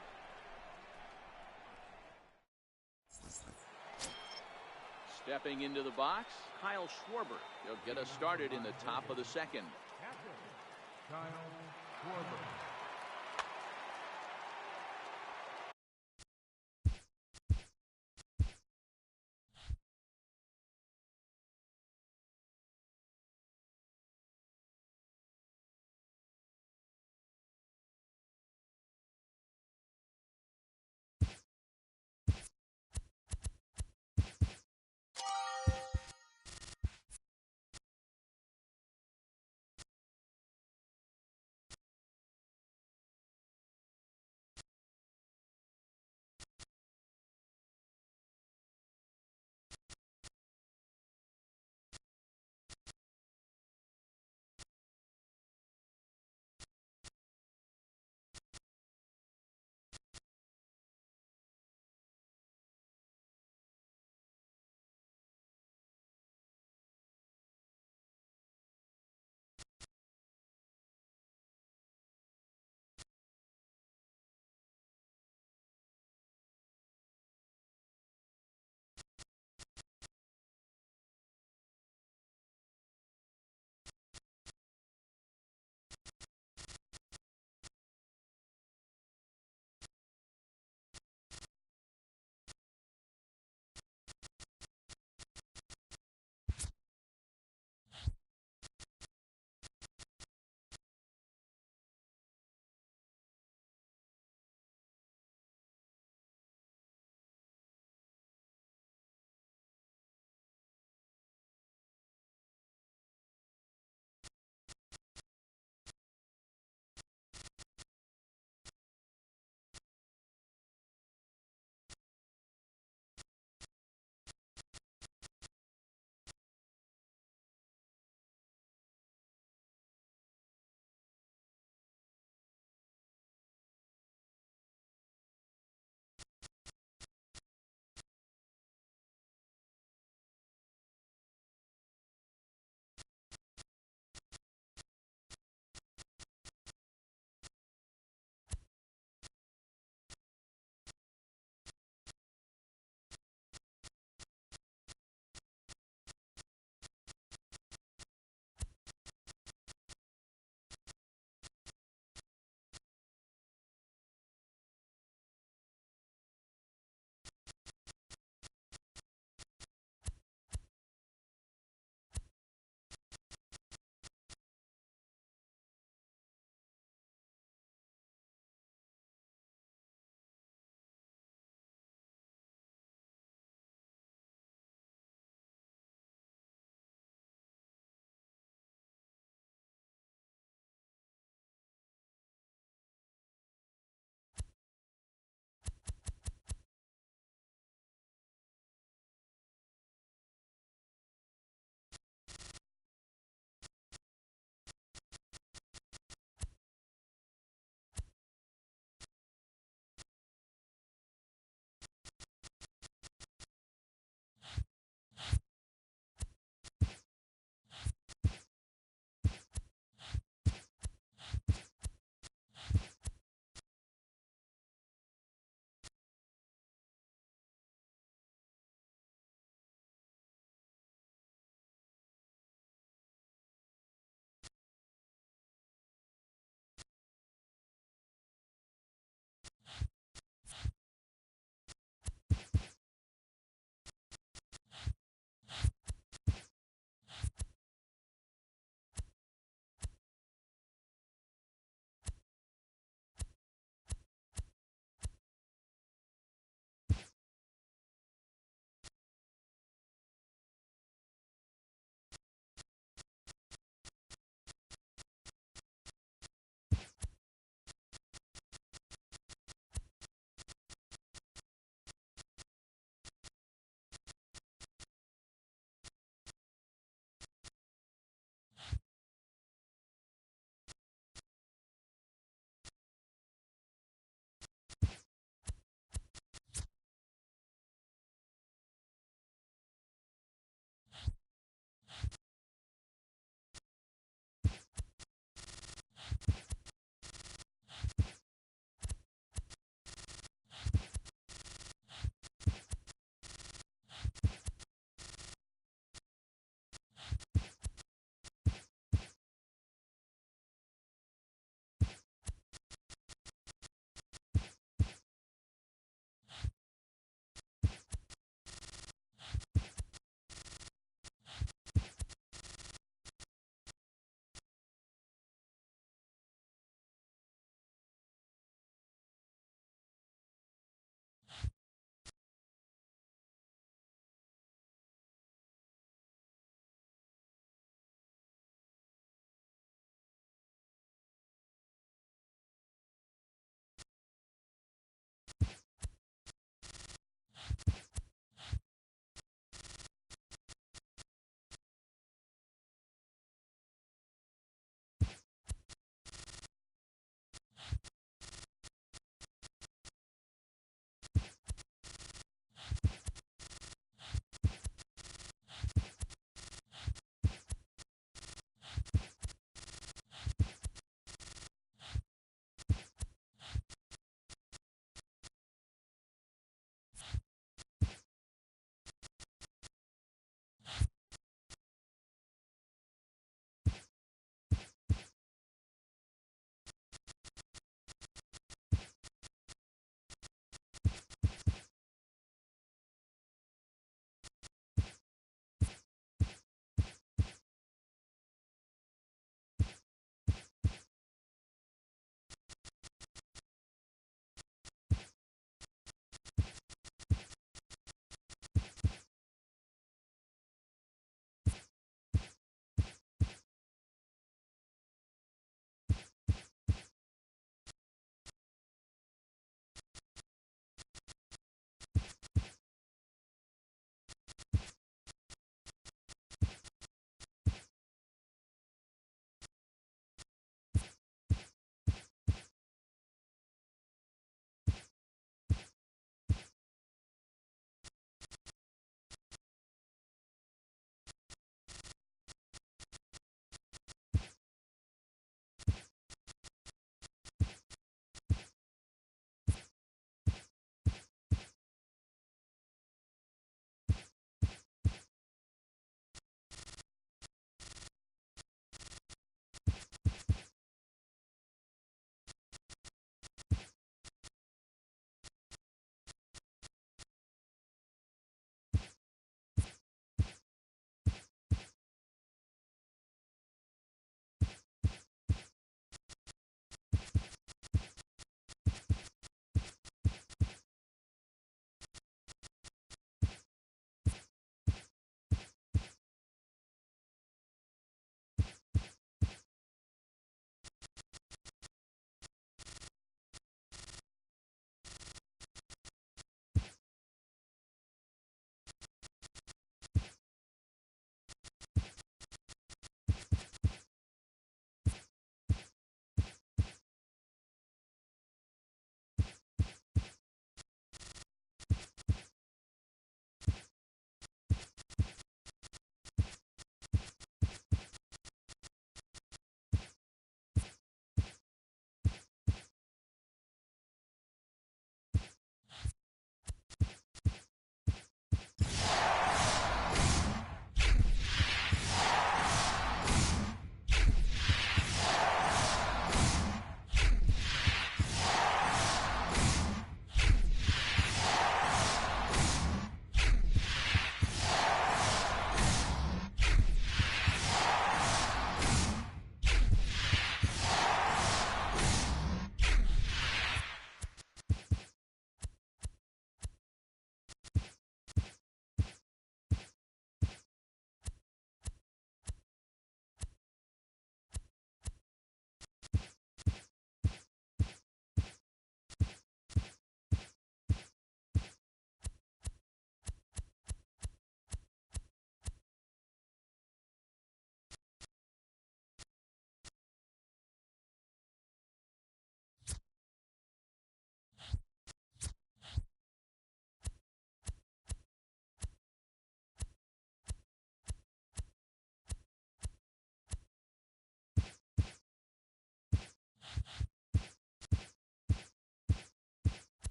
Stepping into the box, Kyle Schwarber. He'll get us started in the top of the second. Kyle Schwarber.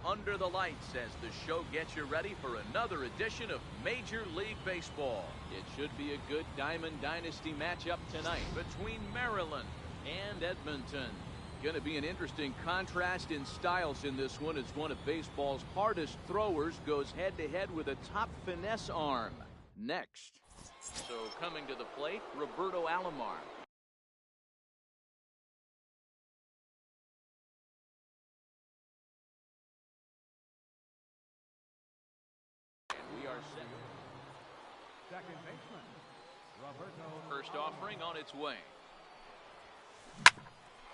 under the lights as the show gets you ready for another edition of Major League Baseball. It should be a good Diamond Dynasty matchup tonight between Maryland and Edmonton. Going to be an interesting contrast in styles in this one as one of baseball's hardest throwers goes head-to-head with a top finesse arm. Next. So coming to the plate, Roberto Alomar. Second baseman, Roberto. First offering on its way.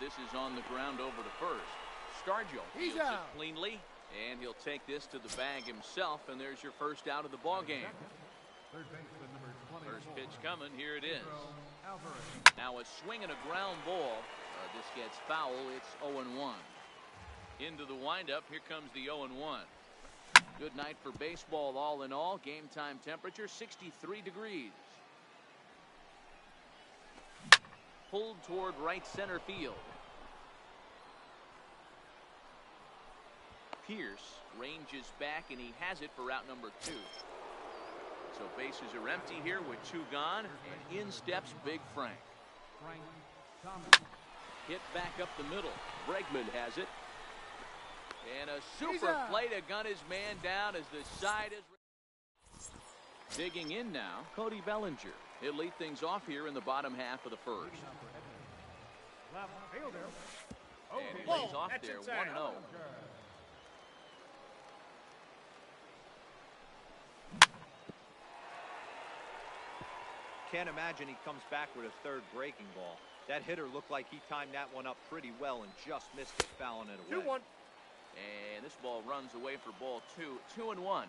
This is on the ground over to first. Stargell fields it cleanly, and he'll take this to the bag himself, and there's your first out of the ball game. Third baseman, number 24. First pitch coming. Here it is. Now a swing and a ground ball. This gets foul. It's 0-1. Into the windup. Here comes the 0-1. Good night for baseball all in all. Game time temperature 63 degrees. Pulled toward right center field. Pierce ranges back and he has it for out number 2. So bases are empty here with 2 gone, and in steps Big Frank. Hit back up the middle. Bregman has it. And a super play to gun his man down as the side is. Digging in now, Cody Bellinger. He'll lead things off here in the bottom half of the first. Left fielder. And he lays off there, 1-0. Can't imagine he comes back with a third breaking ball. That hitter looked like he timed that one up pretty well and just missed it, fouling it away. 2-1. And this ball runs away for ball 2. 2-1.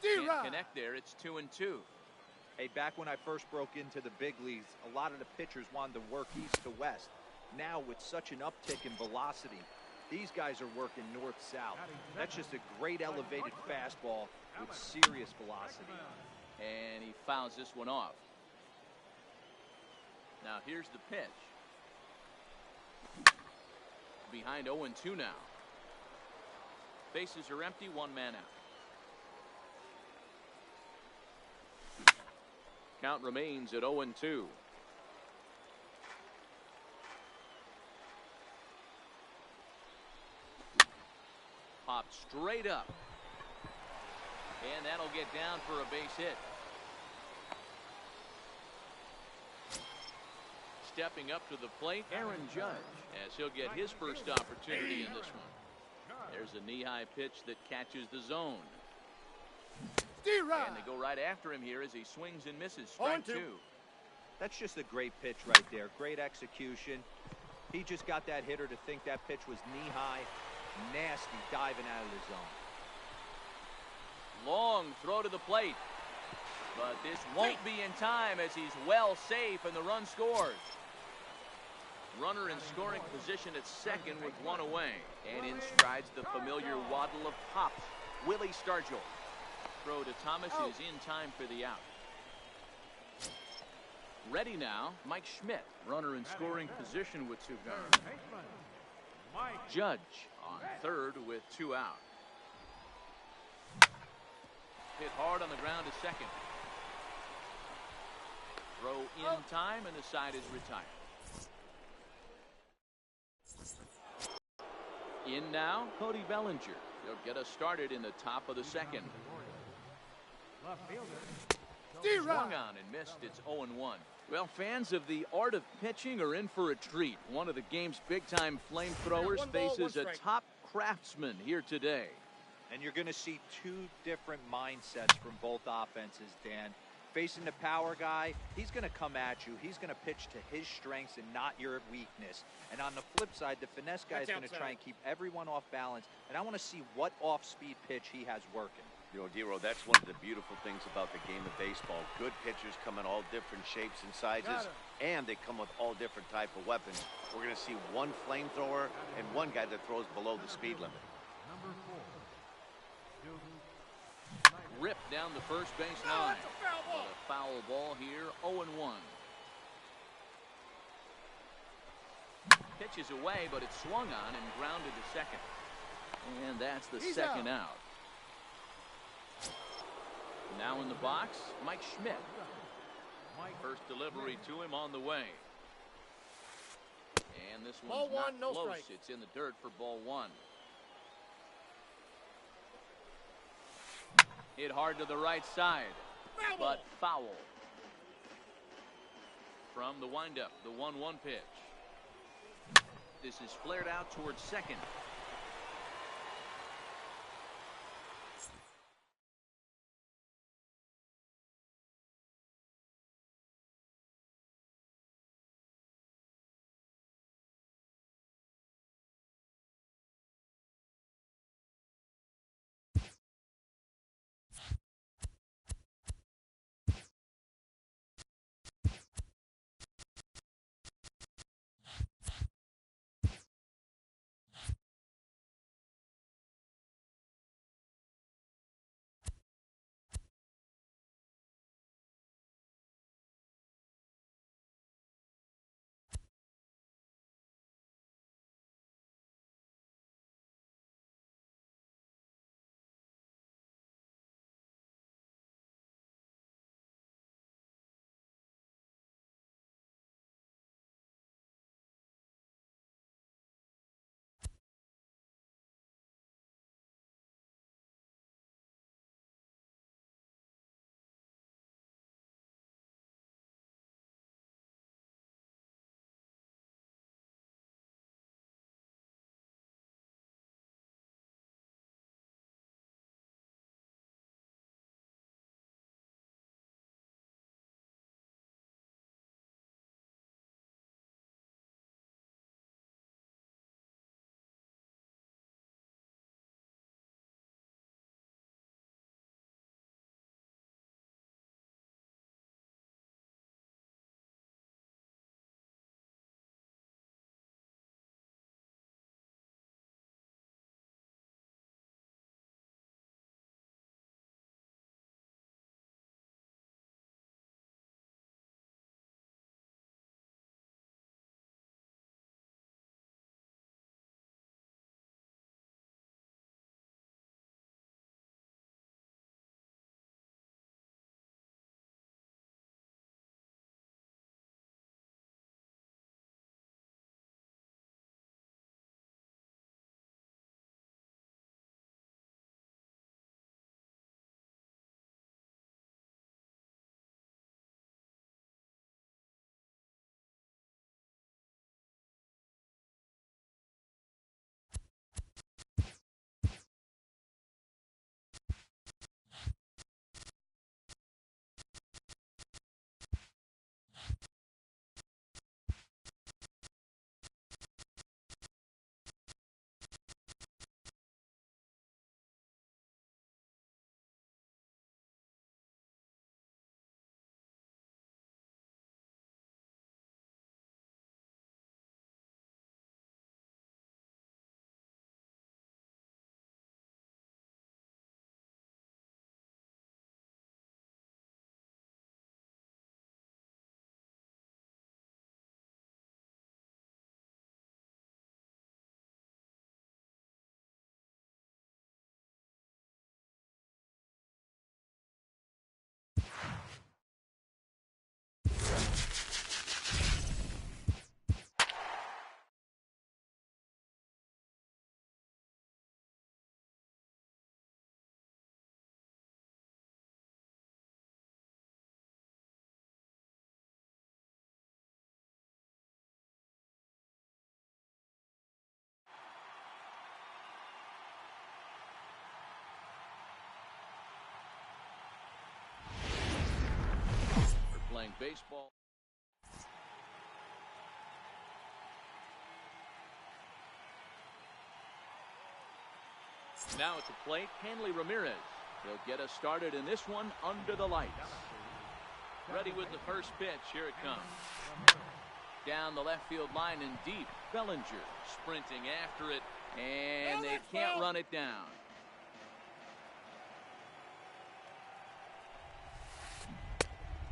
Can't connect there. It's 2-2. Hey, back when I first broke into the big leagues, a lot of the pitchers wanted to work east to west. Now, with such an uptick in velocity, these guys are working north-south. That's just a great elevated fastball with serious velocity. And he fouls this one off. Now here's the pitch. Behind 0-2 now. Bases are empty, 1 man out. Count remains at 0-2. Popped straight up. And that'll get down for a base hit. Stepping up to the plate, Aaron Judge, as he'll get his first opportunity in this one. There's a knee-high pitch that catches the zone. And they go right after him here as he swings and misses. Strike 2. That's just a great pitch right there. Great execution. He just got that hitter to think that pitch was knee-high. Nasty diving out of the zone. Long throw to the plate. But this won't be in time as he's well safe and the run scores. Runner in scoring position at second with 1 away. And in strides the familiar waddle of Pops, Willie Stargell. Throw to Thomas is in time for the out. Ready now, Mike Schmidt. Runner in scoring position with 2 gone. Judge on third with 2 out. Hit hard on the ground to second. Throw in time and the side is retired. In now, Cody Bellinger. He'll get us started in the top of the second. Swung on and missed. It's 0-1. Well, fans of the art of pitching are in for a treat. One of the game's big-time flamethrowers faces a top craftsman here today. And you're going to see 2 different mindsets from both offenses, Dan. Facing the power guy, he's going to come at you. He's going to pitch to his strengths and not your weakness. And on the flip side, the finesse guy is going to try and keep everyone off balance. And I want to see what off-speed pitch he has working. You know, D-Row, that's one of the beautiful things about the game of baseball. Good pitchers come in all different shapes and sizes, and they come with all different type of weapons. We're going to see 1 flamethrower and 1 guy that throws below the speed limit. Number 4. Ripped down the first base line. A foul ball here, 0-1. Pitch is away, but it's swung on and grounded to second. And that's the second out. Now in the box, Mike Schmidt. First delivery to him on the way. And this one's not close. It's in the dirt for ball one. Hit hard to the right side, but foul. From the windup, the 1-1 pitch. This is flared out towards second. Playing baseball. Now at the plate, Hanley Ramirez. He'll get us started in this one under the lights. Ready with the first pitch. Here it comes. Down the left field line and deep. Bellinger sprinting after it, and they can't run it down.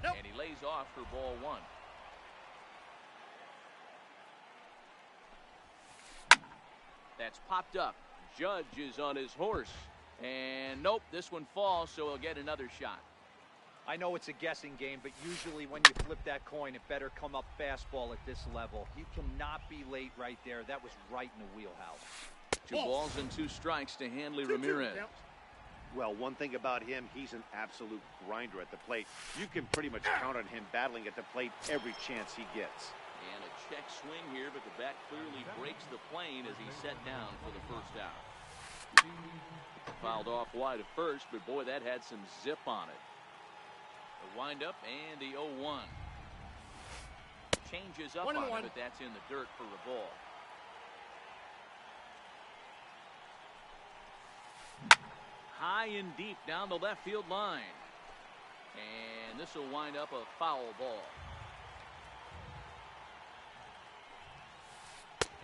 And he lays off for ball one. That's popped up. Judge is on his horse. And nope, this one falls, so he'll get another shot. I know it's a guessing game, but usually when you flip that coin, it better come up fastball at this level. You cannot be late right there. That was right in the wheelhouse. 2 balls and 2 strikes to Hanley Ramirez. Well, one thing about him, he's an absolute grinder at the plate. You can pretty much count on him battling at the plate every chance he gets. And a check swing here, but the bat clearly breaks the plane as he's set down for the first out. Fouled off wide at first, but boy, that had some zip on it. The windup and the 0-1. Changes up on it, but that's in the dirt for a ball. High and deep down the left field line. And this will wind up a foul ball.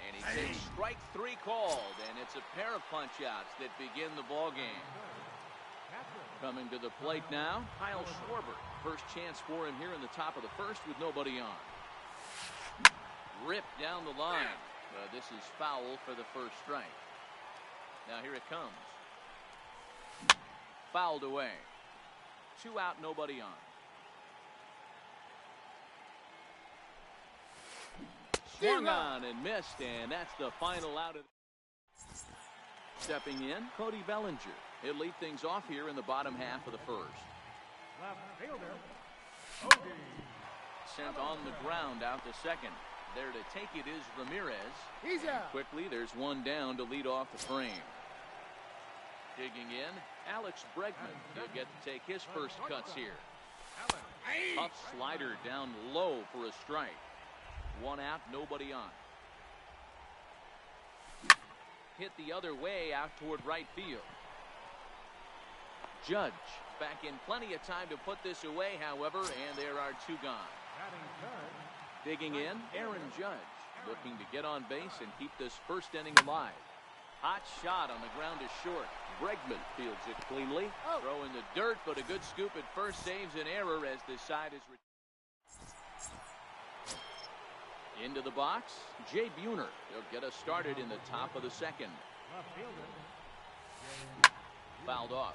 And he takes strike 3 called, and it's a pair of punch-outs that begin the ball game. Coming to the plate now, Kyle Schwarber. First chance for him here in the top of the first with nobody on. Ripped down the line. This is foul for the first strike. Now here it comes. Fouled away. 2 out, nobody on. Swung on and missed, and that's the final out of. Stepping in, Cody Bellinger. He'll lead things off here in the bottom half of the first. Left fielder, Cody. Sent on the ground out to second. There to take it is Ramirez. He's out. Quickly, there's one down to lead off the frame. Digging in, Alex Bregman. He'll get to take his first cuts here. Tough slider down low for a strike. 1 out, nobody on. Hit the other way out toward right field. Judge back in plenty of time to put this away, however, and there are 2 gone. Digging in, Aaron Judge looking to get on base and keep this first inning alive. Hot shot on the ground to short. Bregman fields it cleanly. Throw in the dirt, but a good scoop at first saves an error as this side is. Into the box, Jay Buhner. He'll get us started in the top of the second. Fouled off.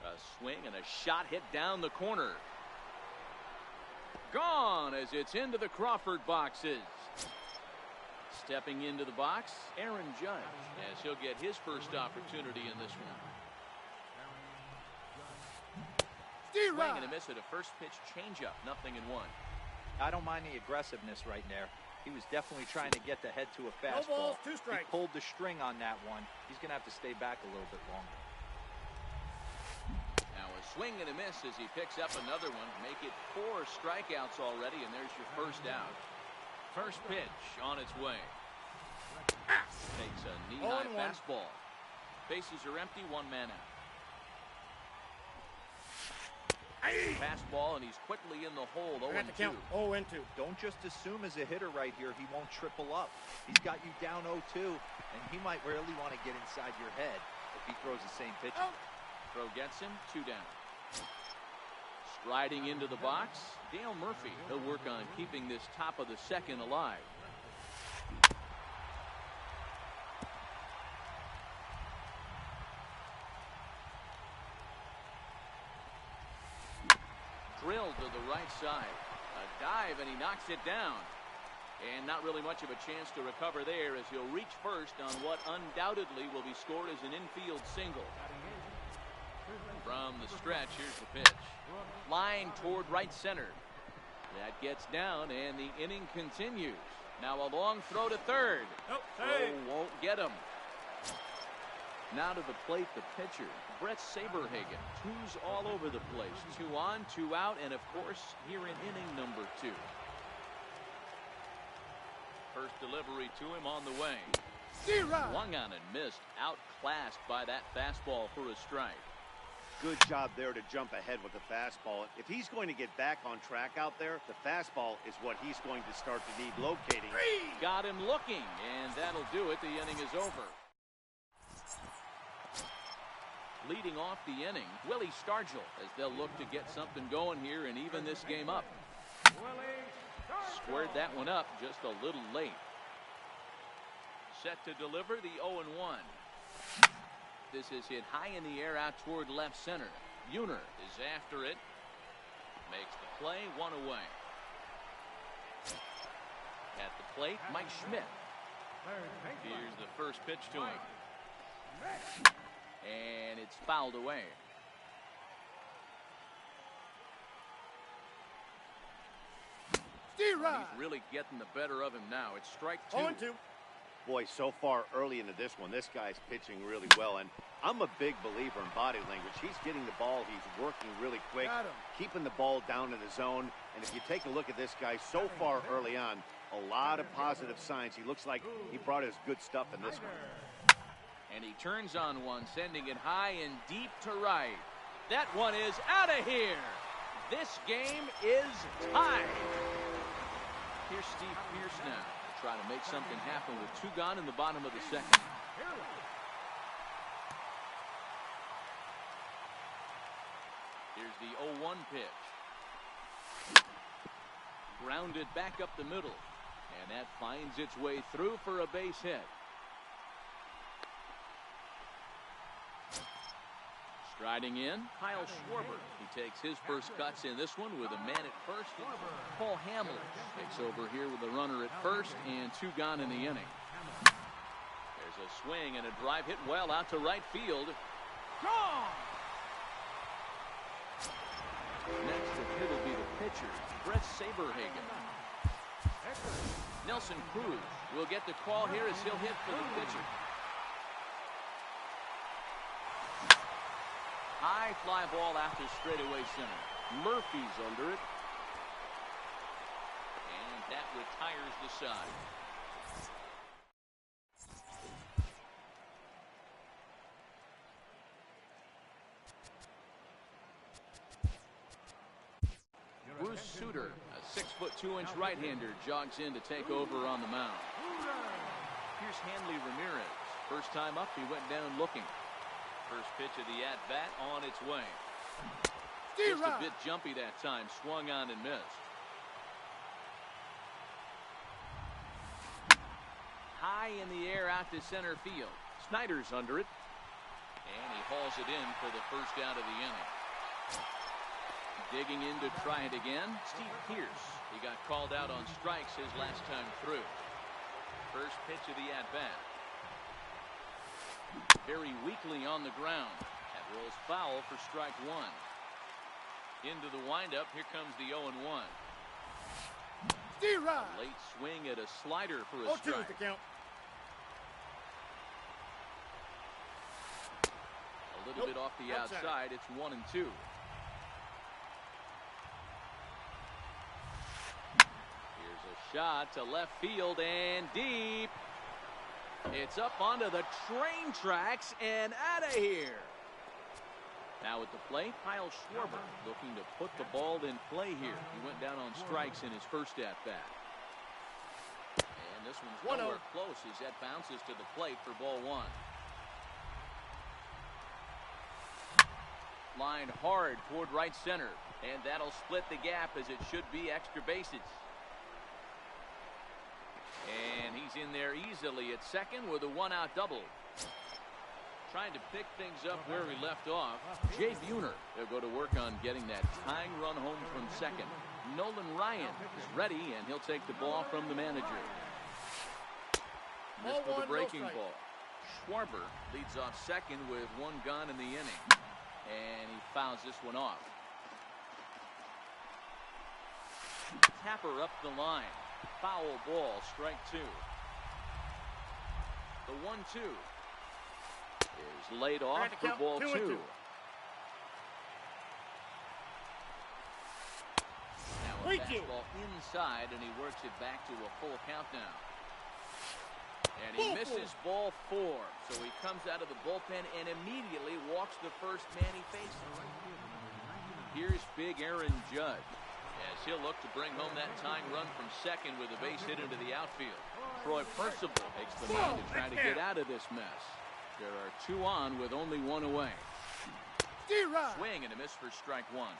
A swing and a shot hit down the corner. Gone as it's into the Crawford boxes. Stepping into the box, Aaron Judge, as he'll get his first opportunity in this one. Swing and a miss at a first pitch changeup, 0-1. I don't mind the aggressiveness right there. He was definitely trying to get the head to a fastball. No balls, 2 strikes. He pulled the string on that one. He's going to have to stay back a little bit longer. Now a swing and a miss as he picks up another one. Make it 4 strikeouts already, and there's your first out. First pitch on its way. Takes a knee-high fastball. Bases are empty, 1 man out. Fastball, and he's quickly in the hole. 0-2. 0-2. Don't just assume as a hitter right here he won't triple up. He's got you down 0-2, and he might really want to get inside your head if he throws the same pitch. Throw gets him, 2 down. Striding into the box, Dale Murphy. He'll work on keeping this top of the second alive. Drilled to the right side. A dive, and he knocks it down. And not really much of a chance to recover there as he'll reach first on what undoubtedly will be scored as an infield single. From the stretch, here's the pitch. Line toward right center. That gets down, and the inning continues. Now a long throw to third. Throw won't get him. Now to the plate, the pitcher, Brett Saberhagen. 2s all over the place. 2 on, 2 out, and of course, here in inning number 2. First delivery to him on the way. Swung on and missed. Outclassed by that fastball for a strike. Good job there to jump ahead with the fastball. If he's going to get back on track out there, the fastball is what he's going to start to need locating. Got him looking, and that'll do it. The inning is over. Leading off the inning, Willie Stargell, as they'll look to get something going here and even this game up. Squared that one up just a little late. Set to deliver the 0-1. This is hit high in the air out toward left center. Buhner is after it. Makes the play, one away. At the plate, Mike Schmidt. Here's the first pitch to him. And it's fouled away. He's really getting the better of him now. It's strike two. Boy, so far early into this one, this guy's pitching really well. And I'm a big believer in body language. He's getting the ball. He's working really quick, keeping the ball down in the zone. And if you take a look at this guy so far early on, a lot of positive signs. He looks like he brought his good stuff in this one. And he turns on one, sending it high and deep to right. That one is out of here. This game is tied. Here's Steve Pearce now to try to make something happen with two gone in the bottom of the second. Here's the 0-1 pitch. Grounded back up the middle. And that finds its way through for a base hit. Striding in, Kyle Schwarber. He takes his first cuts in this one with a man at first. Paul Hamler takes over here with a runner at first and two gone in the inning. There's a swing and a drive hit well out to right field. Gone! Next to hit will be the pitcher, Brett Saberhagen. Nelson Cruz will get the call here as he'll hit for the pitcher. High fly ball after straightaway center. Murphy's under it. And that retires the side. Bruce Sutter, a 6'2" right-hander, jogs in to take over on the mound. Here's Hanley Ramirez. First time up, he went down looking. First pitch of the at-bat on its way. Just a bit jumpy that time. Swung on and missed. High in the air out to center field. Snyder's under it. And he hauls it in for the first out of the inning. Digging in to try it again, Steve Pearce. He got called out on strikes his last time through. First pitch of the at-bat. Very weakly on the ground. That rolls foul for strike one. Into the windup. Here comes the 0-1. A late swing at a slider for a strike. A little bit off the outside. It's 1-2. Here's a shot to left field and deep. It's up onto the train tracks and out of here. Now at the plate, Kyle Schwarber looking to put the ball in play here. He went down on strikes in his first at-bat. And this one's nowhere close as that bounces to the plate for ball one. Lined hard toward right center. And that'll split the gap as it should be extra bases. And he's in there easily at second with a one-out double. Trying to pick things up where he left off. Jay Buhner will go to work on getting that tying run home from second. Nolan Ryan is ready, and he'll take the ball from the manager. Missed with a breaking ball. Schwarber leads off second with one gone in the inning. And he fouls this one off. Tapper up the line. Foul ball, strike two. The 1-2 is laid off for ball two. Now a fastball inside, and he works it back to a full count now. And he misses ball four, so he comes out of the bullpen and immediately walks the first man he faces. Here's big Aaron Judge, as he'll look to bring home that tying run from second with a base hit into the outfield. Troy Percival takes the mound to try to get out of this mess. There are two on with only one away. Swing and a miss for strike one.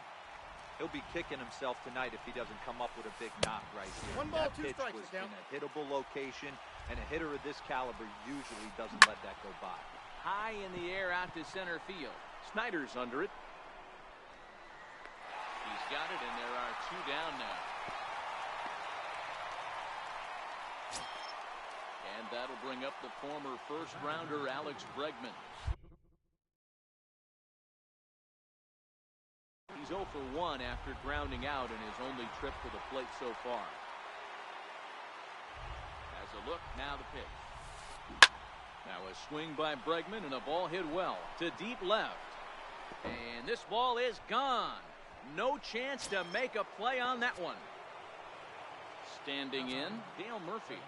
He'll be kicking himself tonight if he doesn't come up with a big knock right here. One ball, that two pitch strikes, was down. in a hittable location, and a hitter of this caliber usually doesn't let that go by. High in the air out to center field. Snyder's under it. He's got it, and there are 2 down now. And that'll bring up the former first-rounder Alex Bregman. He's 0 for 1 after grounding out in his only trip to the plate so far. As a look, now the pitch. Now a swing by Bregman and a ball hit well to deep left. And this ball is gone. No chance to make a play on that one. Standing in, Dale Murphy.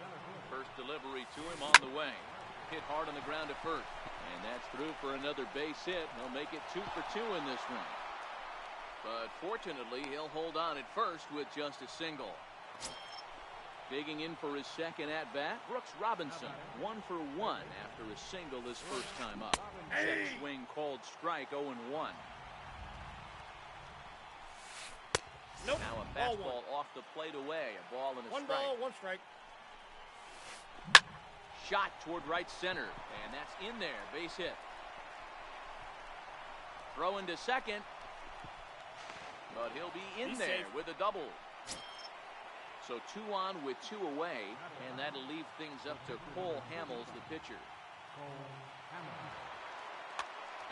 First delivery to him on the way. Hit hard on the ground at first. And that's through for another base hit. He'll make it 2 for 2 in this one. But fortunately, he'll hold on at first with just a single. Digging in for his second at-bat, Brooks Robinson. 1 for 1 after a single his first time up. Check swing called strike, 0-1. Nope. Now a fastball off the plate away. A ball and a One strike. ball, 1 strike. Shot toward right center. And that's in there. Base hit. Throw into second. But he'll be in there with a double. So 2 on with 2 away. And that'll leave things up to Cole Hamels, the pitcher.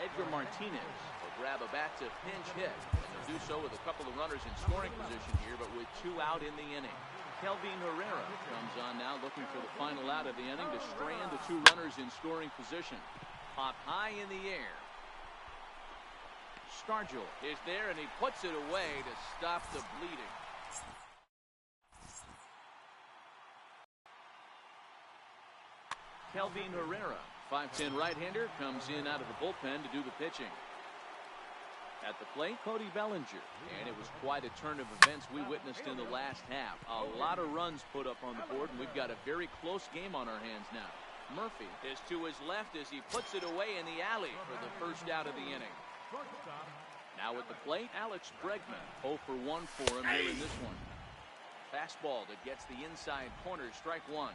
Edgar Martinez will grab a bat to pinch hit. And they'll do so with a couple of runners in scoring position here, but with 2 out in the inning. Kelvin Herrera comes on now looking for the final out of the inning to strand the 2 runners in scoring position. Pop high in the air. Stargell is there, and he puts it away to stop the bleeding. Kelvin Herrera, 5'10" right-hander, comes in out of the bullpen to do the pitching. At the plate, Cody Bellinger. And it was quite a turn of events we witnessed in the last half. A lot of runs put up on the board, and we've got a very close game on our hands now. Murphy is to his left as he puts it away in the alley for the first out of the inning. Now at the plate, Alex Bregman. 0 for 1 for him here in this one. Fastball that gets the inside corner, strike 1.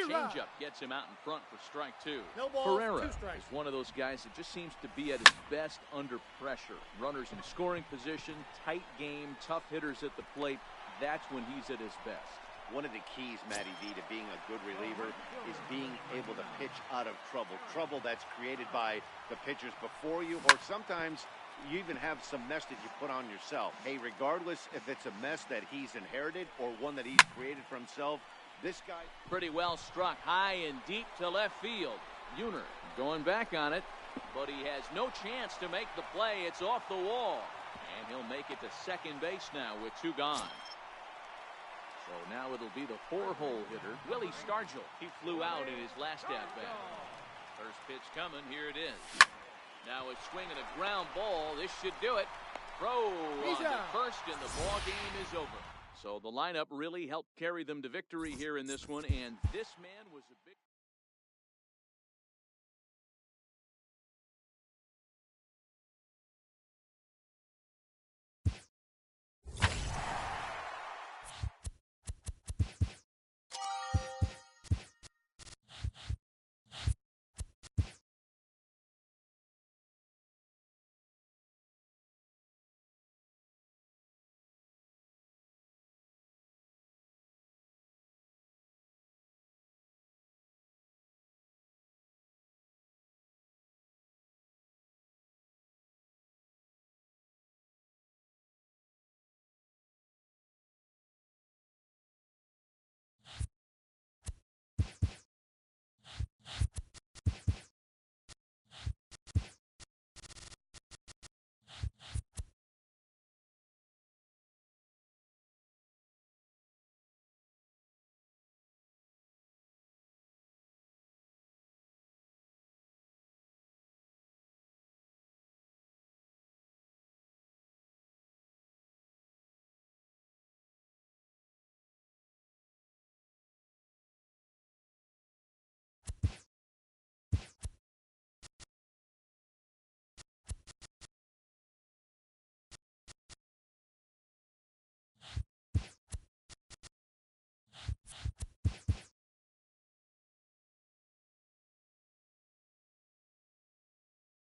Changeup gets him out in front for strike 2. No balls, Herrera 2 strikes. is one of those guys that just seems to be at his best under pressure. Runners in scoring position, tight game, tough hitters at the plate. That's when he's at his best. One of the keys, Matty V, to being a good reliever is being able to pitch out of trouble. Trouble that's created by the pitchers before you, or sometimes you even have some mess that you put on yourself. Hey, regardless if it's a mess that he's inherited or one that he's created for himself, this guy... Pretty well struck high and deep to left field. Uner going back on it, but he has no chance to make the play. It's off the wall. And he'll make it to second base now with 2 gone. So now it'll be the 4-hole hitter, Willie Stargell. He flew out in his last at-bat. First pitch coming, here it is. Now a swing and a ground ball. This should do it. Throw on to first, and the ball game is over. So the lineup really helped carry them to victory here in this one, and this man was a big...